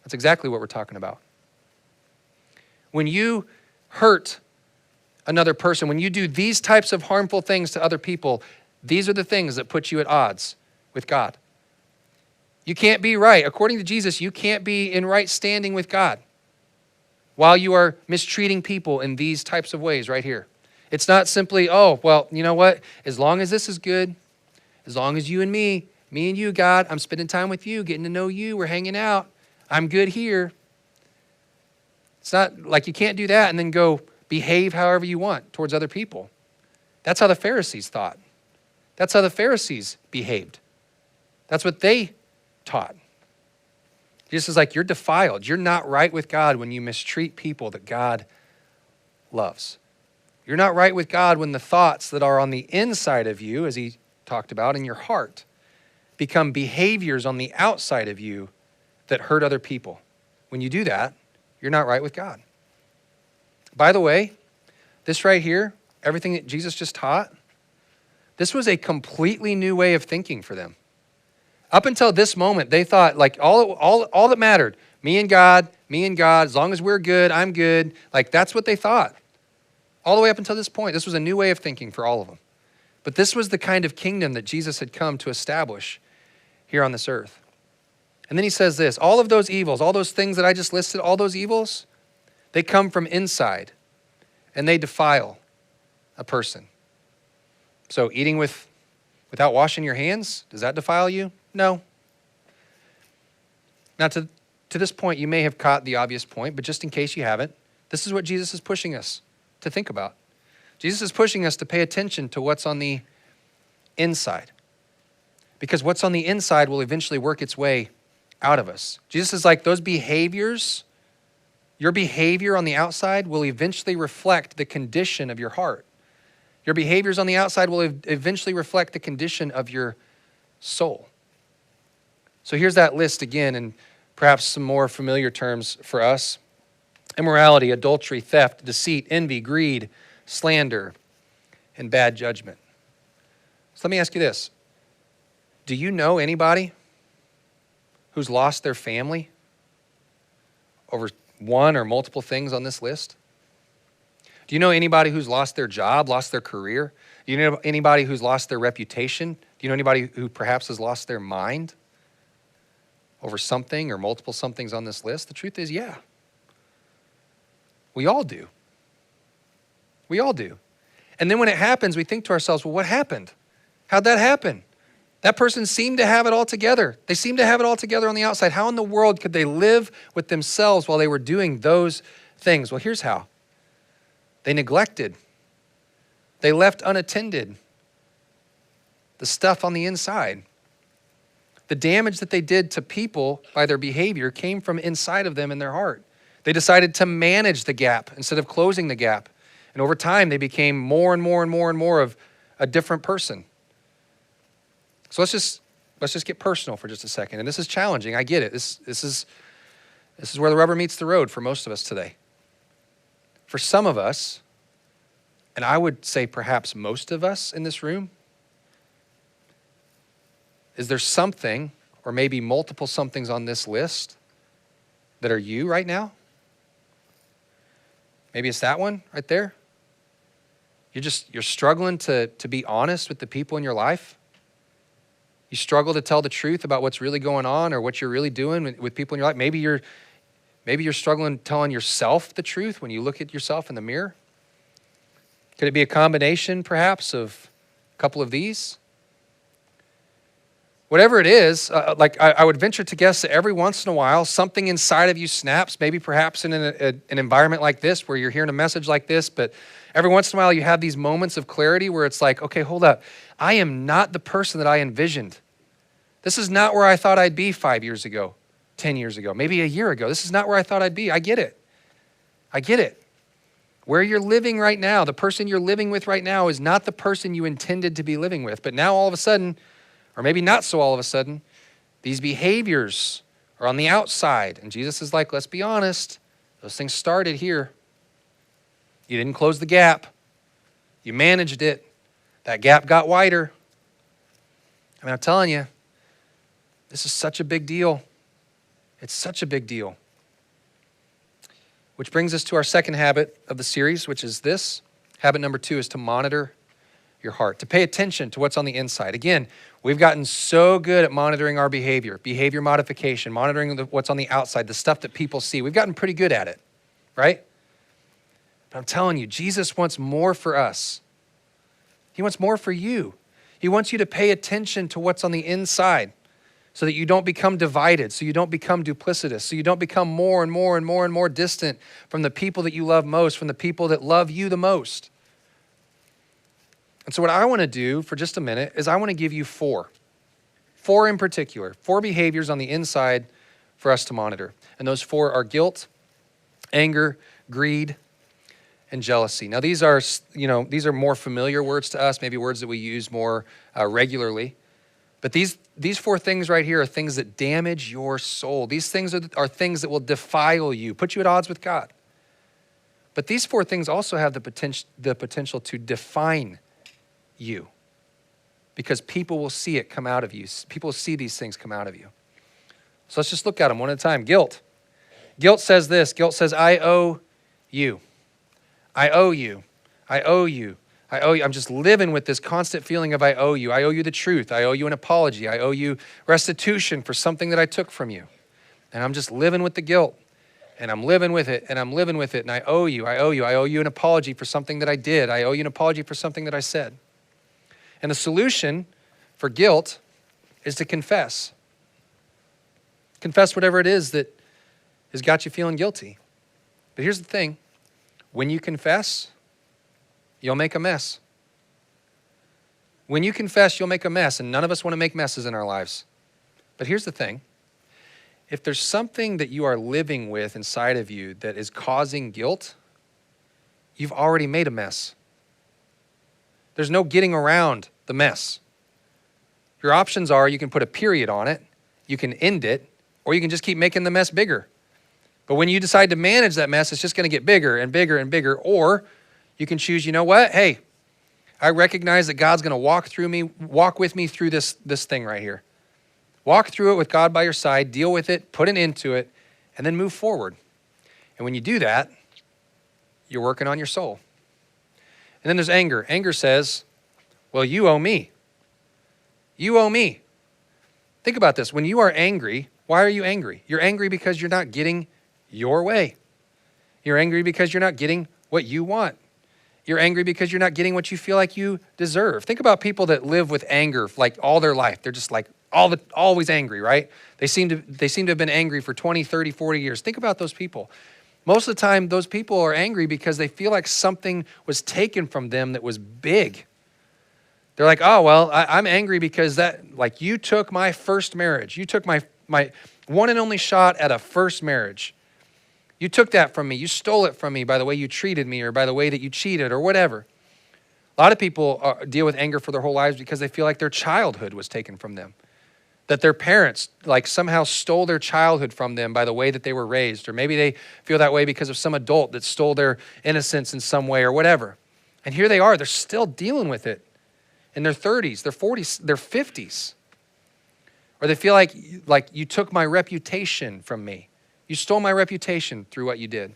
That's exactly what we're talking about. When you hurt another person, when you do these types of harmful things to other people, these are the things that put you at odds with God. You can't be right. According to Jesus, you can't be in right standing with God while you are mistreating people in these types of ways right here. It's not simply, oh, well, you know what? As long as this is good, as long as you and me and you, God, I'm spending time with you, getting to know you, we're hanging out, I'm good here. It's not like you can't do that and then go behave however you want towards other people. That's how the Pharisees thought. That's how the Pharisees behaved. That's what they taught. Jesus is like, you're defiled. You're not right with God when you mistreat people that God loves. You're not right with God when the thoughts that are on the inside of you, as he talked about, in your heart, become behaviors on the outside of you that hurt other people. When you do that, you're not right with God. By the way, this right here, everything that Jesus just taught, this was a completely new way of thinking for them. Up until this moment, they thought like all that mattered, me and God, as long as we're good, I'm good. Like that's what they thought. All the way up until this point, this was a new way of thinking for all of them. But this was the kind of kingdom that Jesus had come to establish here on this earth. And then he says this, all of those evils, all those things that I just listed, all those evils, they come from inside and they defile a person. So eating without washing your hands, does that defile you? No. Now to this point, you may have caught the obvious point, but just in case you haven't, this is what Jesus is pushing us to think about. Jesus is pushing us to pay attention to what's on the inside. Because what's on the inside will eventually work its way out of us. Jesus is like, those behaviors, your behavior on the outside will eventually reflect the condition of your heart. Your behaviors on the outside will eventually reflect the condition of your soul. So here's that list again, and perhaps some more familiar terms for us. Immorality, adultery, theft, deceit, envy, greed, slander, and bad judgment. So let me ask you this. Do you know anybody who's lost their family over one or multiple things on this list? Do you know anybody who's lost their job, lost their career? Do you know anybody who's lost their reputation? Do you know anybody who perhaps has lost their mind over something or multiple somethings on this list? The truth is, yeah. We all do. We all do. And then when it happens, we think to ourselves, well, what happened? How'd that happen? That person seemed to have it all together. They seemed to have it all together on the outside. How in the world could they live with themselves while they were doing those things? Well, here's how. They neglected. They left unattended the stuff on the inside. The damage that they did to people by their behavior came from inside of them in their heart. They decided to manage the gap instead of closing the gap. And over time, they became more and more and more and more of a different person. So let's just get personal for just a second. And this is challenging. I get it. This is where the rubber meets the road for most of us today. For some of us, and I would say perhaps most of us in this room, is there something or maybe multiple somethings on this list that are you right now? Maybe it's that one right there. You're struggling to be honest with the people in your life. You struggle to tell the truth about what's really going on or what you're really doing with people in your life. Maybe you're struggling telling yourself the truth when you look at yourself in the mirror. Could it be a combination, perhaps, of a couple of these? Whatever it is, I would venture to guess that every once in a while, something inside of you snaps, maybe perhaps in an environment like this where you're hearing a message like this, but every once in a while you have these moments of clarity where it's like, okay, hold up. I am not the person that I envisioned. This is not where I thought I'd be 5 years ago, 10 years ago, maybe a year ago. This is not where I thought I'd be. I get it. I get it. Where you're living right now, the person you're living with right now is not the person you intended to be living with. But now all of a sudden, or maybe not so all of a sudden, these behaviors are on the outside. And Jesus is like, let's be honest, those things started here. You didn't close the gap. You managed it. That gap got wider. I mean, I'm telling you, this is such a big deal. It's such a big deal. Which brings us to our second habit of the series, which is this. Habit number 2 is to monitor your heart, to pay attention to what's on the inside. Again, we've gotten so good at monitoring our behavior modification, monitoring what's on the outside, the stuff that people see. We've gotten pretty good at it, right? But I'm telling you, Jesus wants more for us. He wants more for you. He wants you to pay attention to what's on the inside so that you don't become divided, so you don't become duplicitous, so you don't become more and more and more and more distant from the people that you love most, from the people that love you the most. And so what I want to do for just a minute is I want to give you 4 in particular, 4 behaviors on the inside for us to monitor. And those 4 are guilt, anger, greed, and jealousy. Now these are more familiar words to us, maybe words that we use more regularly. But these 4 things right here are things that damage your soul. These things are things that will defile you, put you at odds with God. But these 4 things also have the potential to define you, because people will see it come out of you. People will see these things come out of you. So let's just look at them one at a time. Guilt. Guilt says this. Guilt says, I owe you. I owe you. I owe you. I owe you. I'm just living with this constant feeling of I owe you. I owe you the truth. I owe you an apology. I owe you restitution for something that I took from you. And I'm just living with the guilt. And I'm living with it. And I'm living with it. And I owe you. I owe you. I owe you an apology for something that I did. I owe you an apology for something that I said. And the solution for guilt is to confess. Confess whatever it is that has got you feeling guilty. But here's the thing. When you confess, you'll make a mess. When you confess, you'll make a mess. And none of us want to make messes in our lives. But here's the thing. If there's something that you are living with inside of you that is causing guilt, you've already made a mess. There's no getting around the mess. Your options are you can put a period on it, you can end it, or you can just keep making the mess bigger. But when you decide to manage that mess, it's just going to get bigger and bigger and bigger. Or you can choose, you know what? Hey, I recognize that God's going to walk with me through this thing right here. Walk through it with God by your side, deal with it, put an end to it, and then move forward. And when you do that, you're working on your soul. And then there's anger. Anger says, well, you owe me. You owe me. Think about this. When you are angry, why are you angry? You're angry because you're not getting your way. You're angry because you're not getting what you want. You're angry because you're not getting what you feel like you deserve. Think about people that live with anger like all their life. They're just like always angry, right? They seem to have been angry for 20, 30, 40 years. Think about those people. Most of the time, those people are angry because they feel like something was taken from them that was big. They're like, oh, well, I'm angry because you took my first marriage. You took my one and only shot at a first marriage. You took that from me. You stole it from me by the way you treated me or by the way that you cheated or whatever. A lot of people deal with anger for their whole lives because they feel like their childhood was taken from them. That their parents somehow stole their childhood from them by the way that they were raised. Or maybe they feel that way because of some adult that stole their innocence in some way or whatever. And here they are, they're still dealing with it in their 30s, their 40s, their 50s. Or they feel like you took my reputation from me. You stole my reputation through what you did.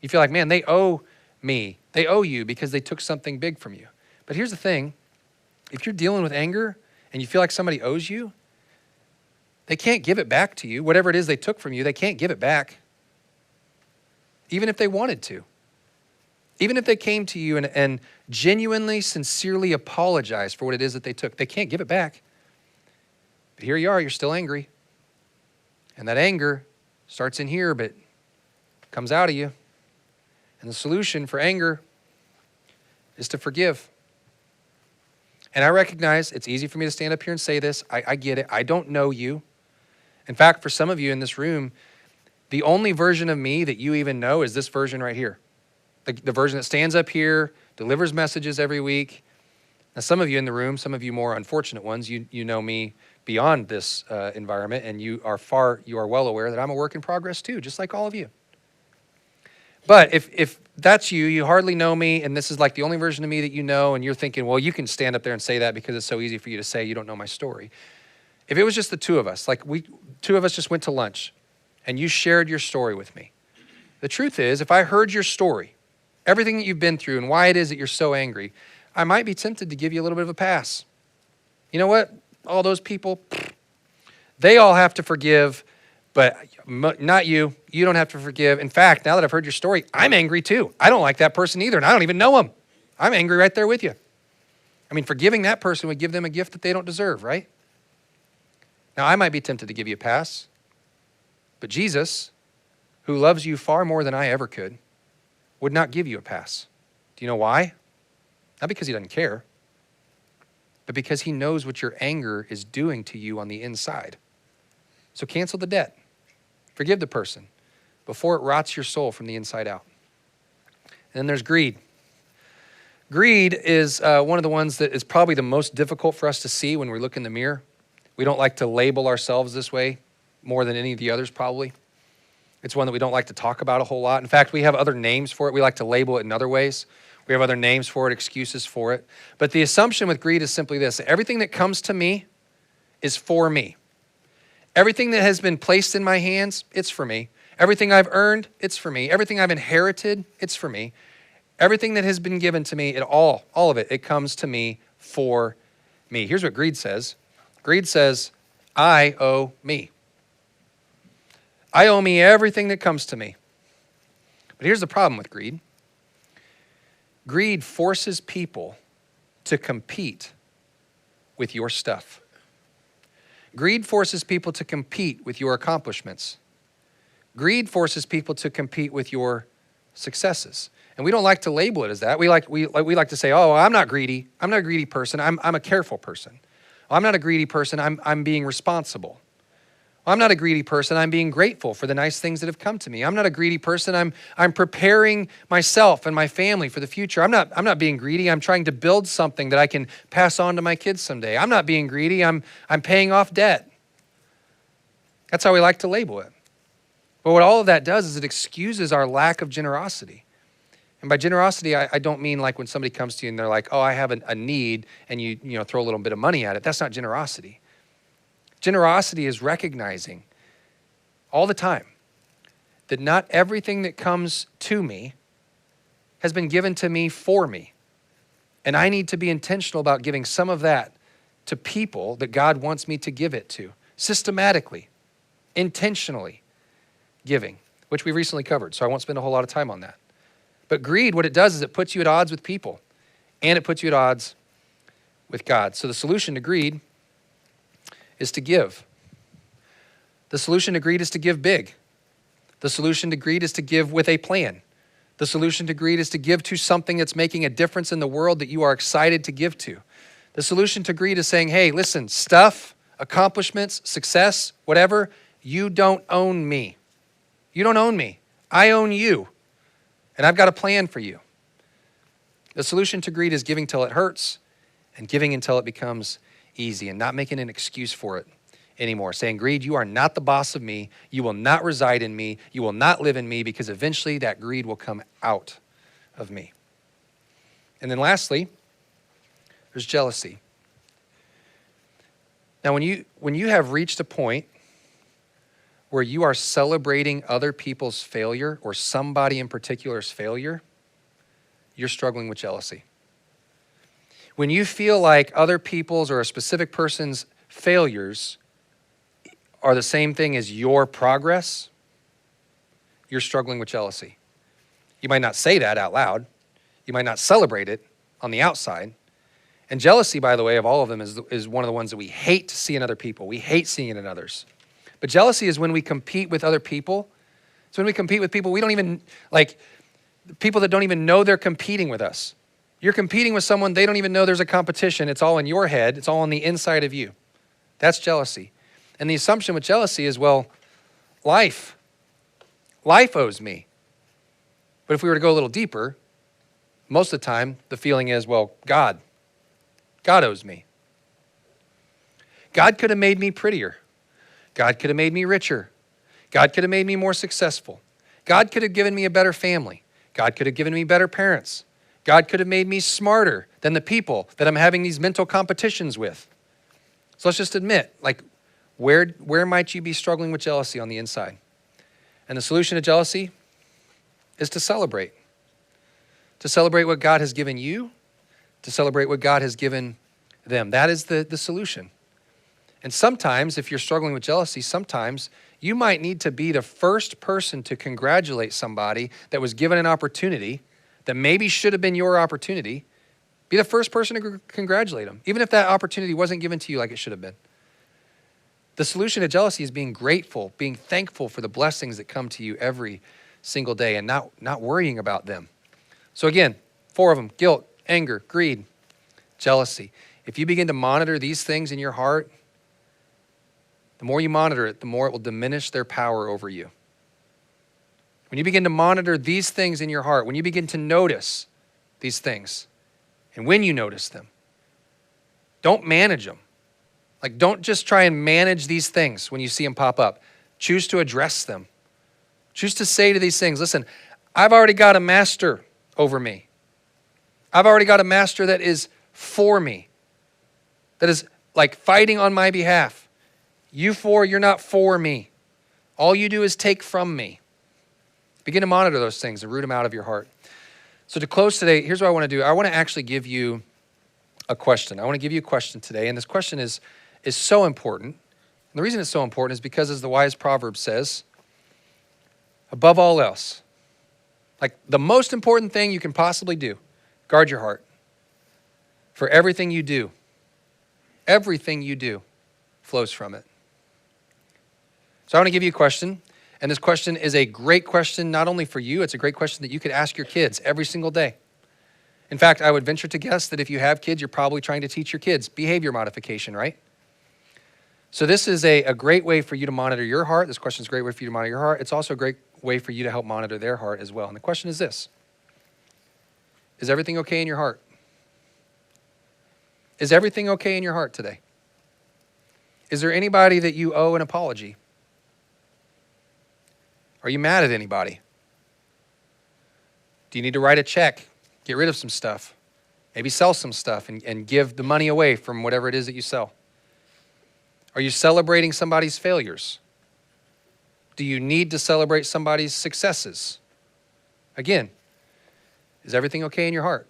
You feel like, man, they owe me. They owe you because they took something big from you. But here's the thing. If you're dealing with anger and you feel like somebody owes you, they can't give it back to you. Whatever it is they took from you, they can't give it back. Even if they wanted to. Even if they came to you and genuinely, sincerely apologized for what it is that they took, they can't give it back. But here you are, you're still angry. And that anger starts in here, but comes out of you. And the solution for anger is to forgive. And I recognize it's easy for me to stand up here and say this. I get it. I don't know you. In fact, for some of you in this room, the only version of me that you even know is this version right here. The version that stands up here, delivers messages every week. Now, some of you in the room, some of you more unfortunate ones, you know me beyond this environment, and you are well aware that I'm a work in progress too, just like all of you. But if that's you, you hardly know me, and this is like the only version of me that you know, and you're thinking, well, you can stand up there and say that because it's so easy for you to say you don't know my story. If it was just the two of us, like two of us just went to lunch, and you shared your story with me. The truth is, if I heard your story, everything that you've been through and why it is that you're so angry, I might be tempted to give you a little bit of a pass. You know what? All those people, they all have to forgive, but not you. You don't have to forgive. In fact, now that I've heard your story, I'm angry too. I don't like that person either, and I don't even know him. I'm angry right there with you. I mean, forgiving that person would give them a gift that they don't deserve, right? Now, I might be tempted to give you a pass, but Jesus, who loves you far more than I ever could, would not give you a pass. Do you know why? Not because he doesn't care, but because he knows what your anger is doing to you on the inside. So cancel the debt. Forgive the person before it rots your soul from the inside out. And then there's greed. Greed is one of the ones that is probably the most difficult for us to see when we look in the mirror. We don't like to label ourselves this way more than any of the others probably. It's one that we don't like to talk about a whole lot. In fact, we have other names for it. We like to label it in other ways. We have other names for it, excuses for it. But the assumption with greed is simply this. Everything that comes to me is for me. Everything that has been placed in my hands, it's for me. Everything I've earned, it's for me. Everything I've inherited, it's for me. Everything that has been given to me, all of it, it comes to me for me. Here's what greed says. Greed says, I owe me. I owe me everything that comes to me. But here's the problem with greed. Greed forces people to compete with your stuff. Greed forces people to compete with your accomplishments. Greed forces people to compete with your successes. And we don't like to label it as that. We like to say, oh, I'm not greedy. I'm not a greedy person. I'm a careful person. I'm not a greedy person. I'm being responsible. I'm not a greedy person. I'm being grateful for the nice things that have come to me. I'm not a greedy person. I'm preparing myself and my family for the future. I'm not being greedy. I'm trying to build something that I can pass on to my kids someday. I'm not being greedy. I'm paying off debt. That's how we like to label it. But what all of that does is it excuses our lack of generosity. And by generosity, I don't mean like when somebody comes to you and they're like, oh, I have a need, and you throw a little bit of money at it. That's not generosity. Generosity is recognizing all the time that not everything that comes to me has been given to me for me. And I need to be intentional about giving some of that to people that God wants me to give it to, systematically, intentionally giving, which we recently covered, so I won't spend a whole lot of time on that. But greed, what it does is it puts you at odds with people, and it puts you at odds with God. So the solution to greed is to give. The solution to greed is to give big. The solution to greed is to give with a plan. The solution to greed is to give to something that's making a difference in the world that you are excited to give to. The solution to greed is saying, hey, listen, stuff, accomplishments, success, whatever, you don't own me. You don't own me. I own you. And I've got a plan for you. The solution to greed is giving till it hurts and giving until it becomes easy and not making an excuse for it anymore. Saying, greed, you are not the boss of me. You will not reside in me. You will not live in me, because eventually that greed will come out of me. And then lastly, there's jealousy. Now, when you have reached a point where you are celebrating other people's failure or somebody in particular's failure, you're struggling with jealousy. When you feel like other people's or a specific person's failures are the same thing as your progress, you're struggling with jealousy. You might not say that out loud. You might not celebrate it on the outside. And jealousy, by the way, of all of them is one of the ones that we hate to see in other people. We hate seeing it in others. But jealousy is when we compete with other people. It's when we compete with people we don't even, like, people that don't even know they're competing with us. You're competing with someone, they don't even know there's a competition. It's all in your head. It's all on the inside of you. That's jealousy. And the assumption with jealousy is, well, life owes me. But if we were to go a little deeper, most of the time, the feeling is, well, God owes me. God could have made me prettier. God could have made me richer. God could have made me more successful. God could have given me a better family. God could have given me better parents. God could have made me smarter than the people that I'm having these mental competitions with. So let's just admit, like, where might you be struggling with jealousy on the inside? And the solution to jealousy is to celebrate. To celebrate what God has given you, to celebrate what God has given them. That is the solution. And sometimes, if you're struggling with jealousy, sometimes you might need to be the first person to congratulate somebody that was given an opportunity that maybe should have been your opportunity. Be the first person to congratulate them, even if that opportunity wasn't given to you like it should have been. The solution to jealousy is being grateful, being thankful for the blessings that come to you every single day and not worrying about them. So again, 4 of them: guilt, anger, greed, jealousy. If you begin to monitor these things in your heart, the more you monitor it, the more it will diminish their power over you. When you begin to monitor these things in your heart, when you begin to notice these things, and when you notice them, don't manage them. Like, don't just try and manage these things when you see them pop up. Choose to address them. Choose to say to these things, listen, I've already got a master over me. I've already got a master that is for me, that is like fighting on my behalf. You're not for me. All you do is take from me. Begin to monitor those things and root them out of your heart. So to close today, here's what I want to do. I want to actually give you a question. I want to give you a question today, and this question is so important. And the reason it's so important is because, as the wise proverb says, above all else, like the most important thing you can possibly do, guard your heart. For everything you do flows from it. So I want to give you a question. And this question is a great question, not only for you, it's a great question that you could ask your kids every single day. In fact, I would venture to guess that if you have kids, you're probably trying to teach your kids behavior modification, right? So this is a great way for you to monitor your heart. This question is a great way for you to monitor your heart. It's also a great way for you to help monitor their heart as well. And the question is this: is everything okay in your heart? Is everything okay in your heart today? Is there anybody that you owe an apology? Are you mad at anybody? Do you need to write a check, get rid of some stuff, maybe sell some stuff and give the money away from whatever it is that you sell? Are you celebrating somebody's failures? Do you need to celebrate somebody's successes? Again, is everything okay in your heart?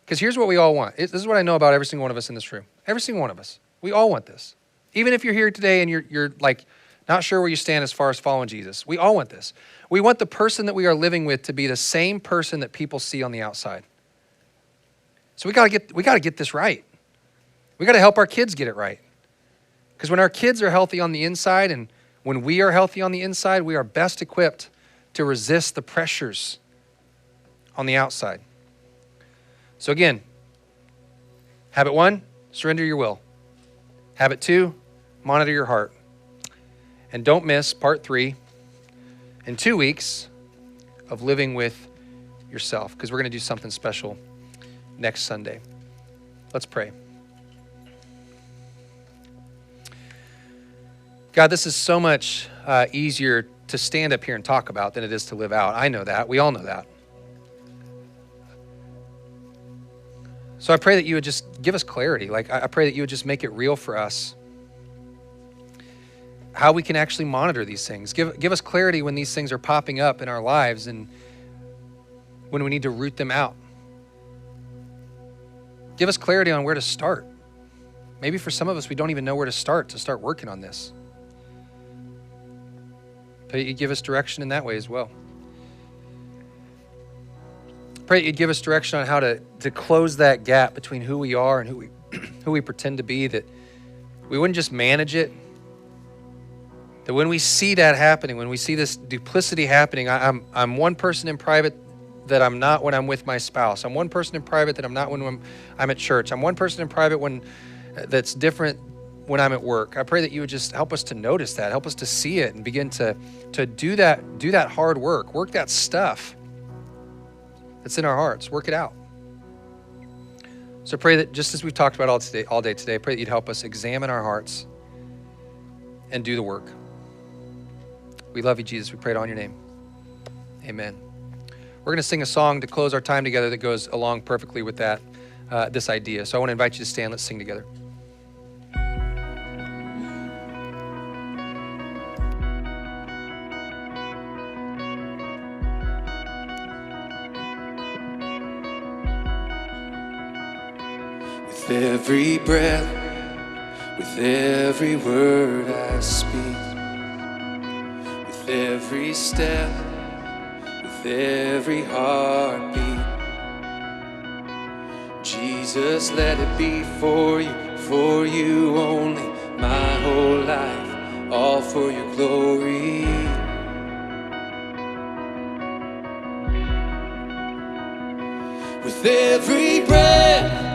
Because here's what we all want. This is what I know about every single one of us in this room. Every single one of us. We all want this. Even if you're here today and you're like not sure where you stand as far as following Jesus, we all want this. We want the person that we are living with to be the same person that people see on the outside. So we gotta get this right. We gotta help our kids get it right. Because when our kids are healthy on the inside and when we are healthy on the inside, we are best equipped to resist the pressures on the outside. So again, habit 1, surrender your will. Habit 2, monitor your heart. And don't miss part 3 in 2 weeks of living with yourself, because we're going to do something special next Sunday. Let's pray. God, this is so much easier to stand up here and talk about than it is to live out. I know that. We all know that. So I pray that you would just give us clarity. Like, I pray that you would just make it real for us how we can actually monitor these things. Give us clarity when these things are popping up in our lives, and when we need to root them out. Give us clarity on where to start. Maybe for some of us, we don't even know where to start working on this. Pray that you give us direction in that way as well. Pray that you'd give us direction on how to close that gap between who we are and who we pretend to be, that we wouldn't just manage it, that when we see that happening, when we see this duplicity happening, I'm one person in private that I'm not when I'm with my spouse. I'm one person in private that I'm not when I'm at church. I'm one person in private that's different when I'm at work. I pray that you would just help us to notice that, help us to see it and begin to do that hard work that stuff that's in our hearts, work it out. So pray that just as we've talked about all day today, pray that you'd help us examine our hearts and do the work. We love you, Jesus. We pray it on your name. Amen. We're going to sing a song to close our time together that goes along perfectly with that, this idea. So I want to invite you to stand. Let's sing together. With every breath, with every word I speak, with every step, with every heartbeat, Jesus, let it be for you only, my whole life, all for your glory. With every breath,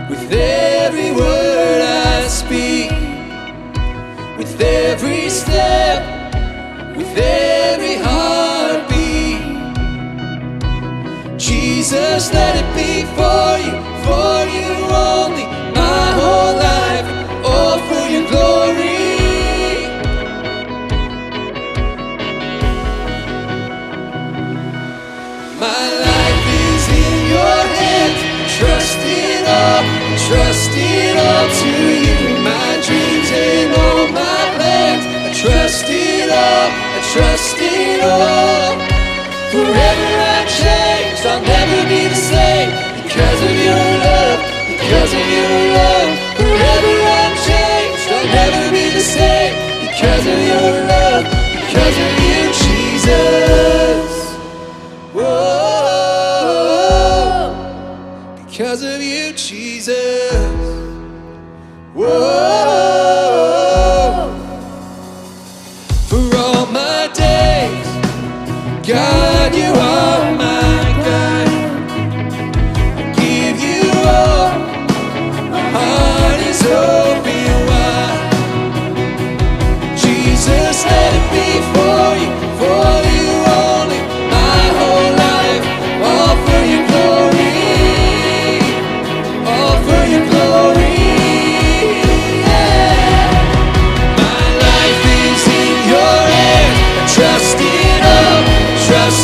with every word I speak, with every step, with every heartbeat, Jesus, let it be for you only, my whole life, all for your glory. My life is in your hands, trust it all to you, my dreams and all my plans, I trust it all, forever I'm changed, I'll never be the same, because of your love, forever I'm changed, I'll never be the same, because of your love, because of you, Jesus, whoa, because of you, Jesus. Whoa, for all my days, God, you are my guide. I give you all, my heart is open wide. Jesus, let it be for you only, my whole life, all for your glory, all for your glory. Trust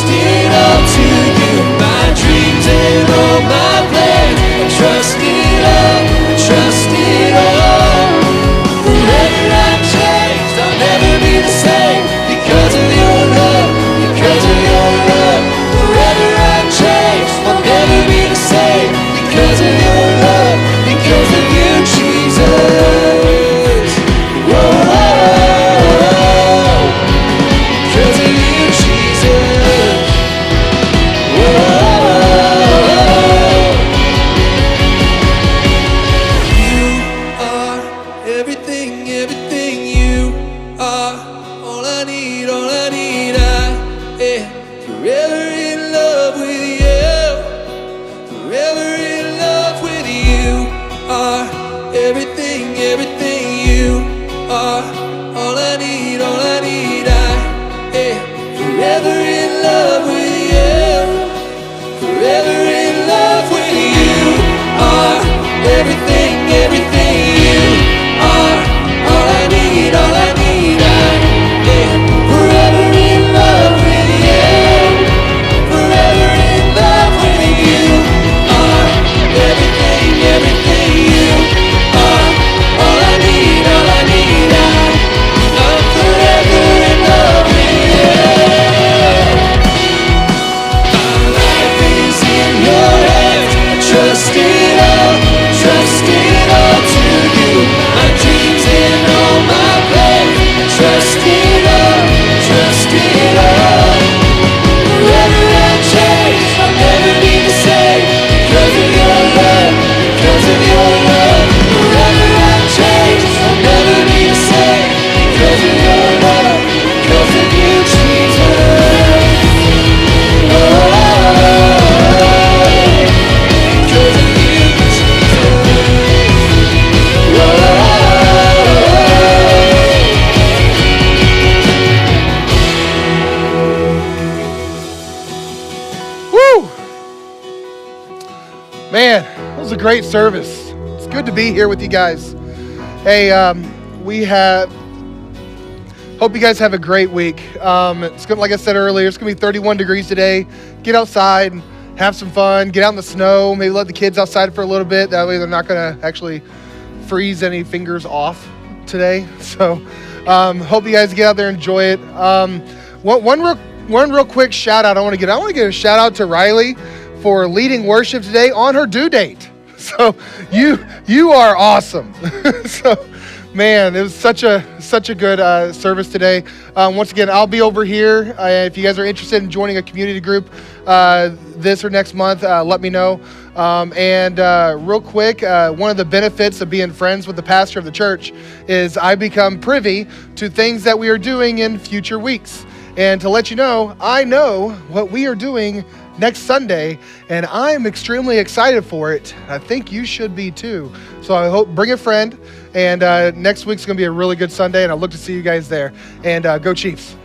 Man, it was a great service. It's good to be here with you guys. Hey, hope you guys have a great week. It's good, like I said earlier, it's gonna be 31 degrees today. Get outside and have some fun. Get out in the snow. Maybe let the kids outside for a little bit. That way they're not gonna actually freeze any fingers off today. So, hope you guys get out there and enjoy it. One real quick shout out I want to give a shout out to Riley for leading worship today on her due date. So you are awesome. So man, it was such a good service today. Once again, I'll be over here. If you guys are interested in joining a community group this or next month, let me know. And real quick, one of the benefits of being friends with the pastor of the church is I become privy to things that we are doing in future weeks. And to let you know, I know what we are doing next Sunday, and I'm extremely excited for it. I think you should be too. So I hope, bring a friend, and next week's gonna be a really good Sunday, and I look to see you guys there. And go Chiefs.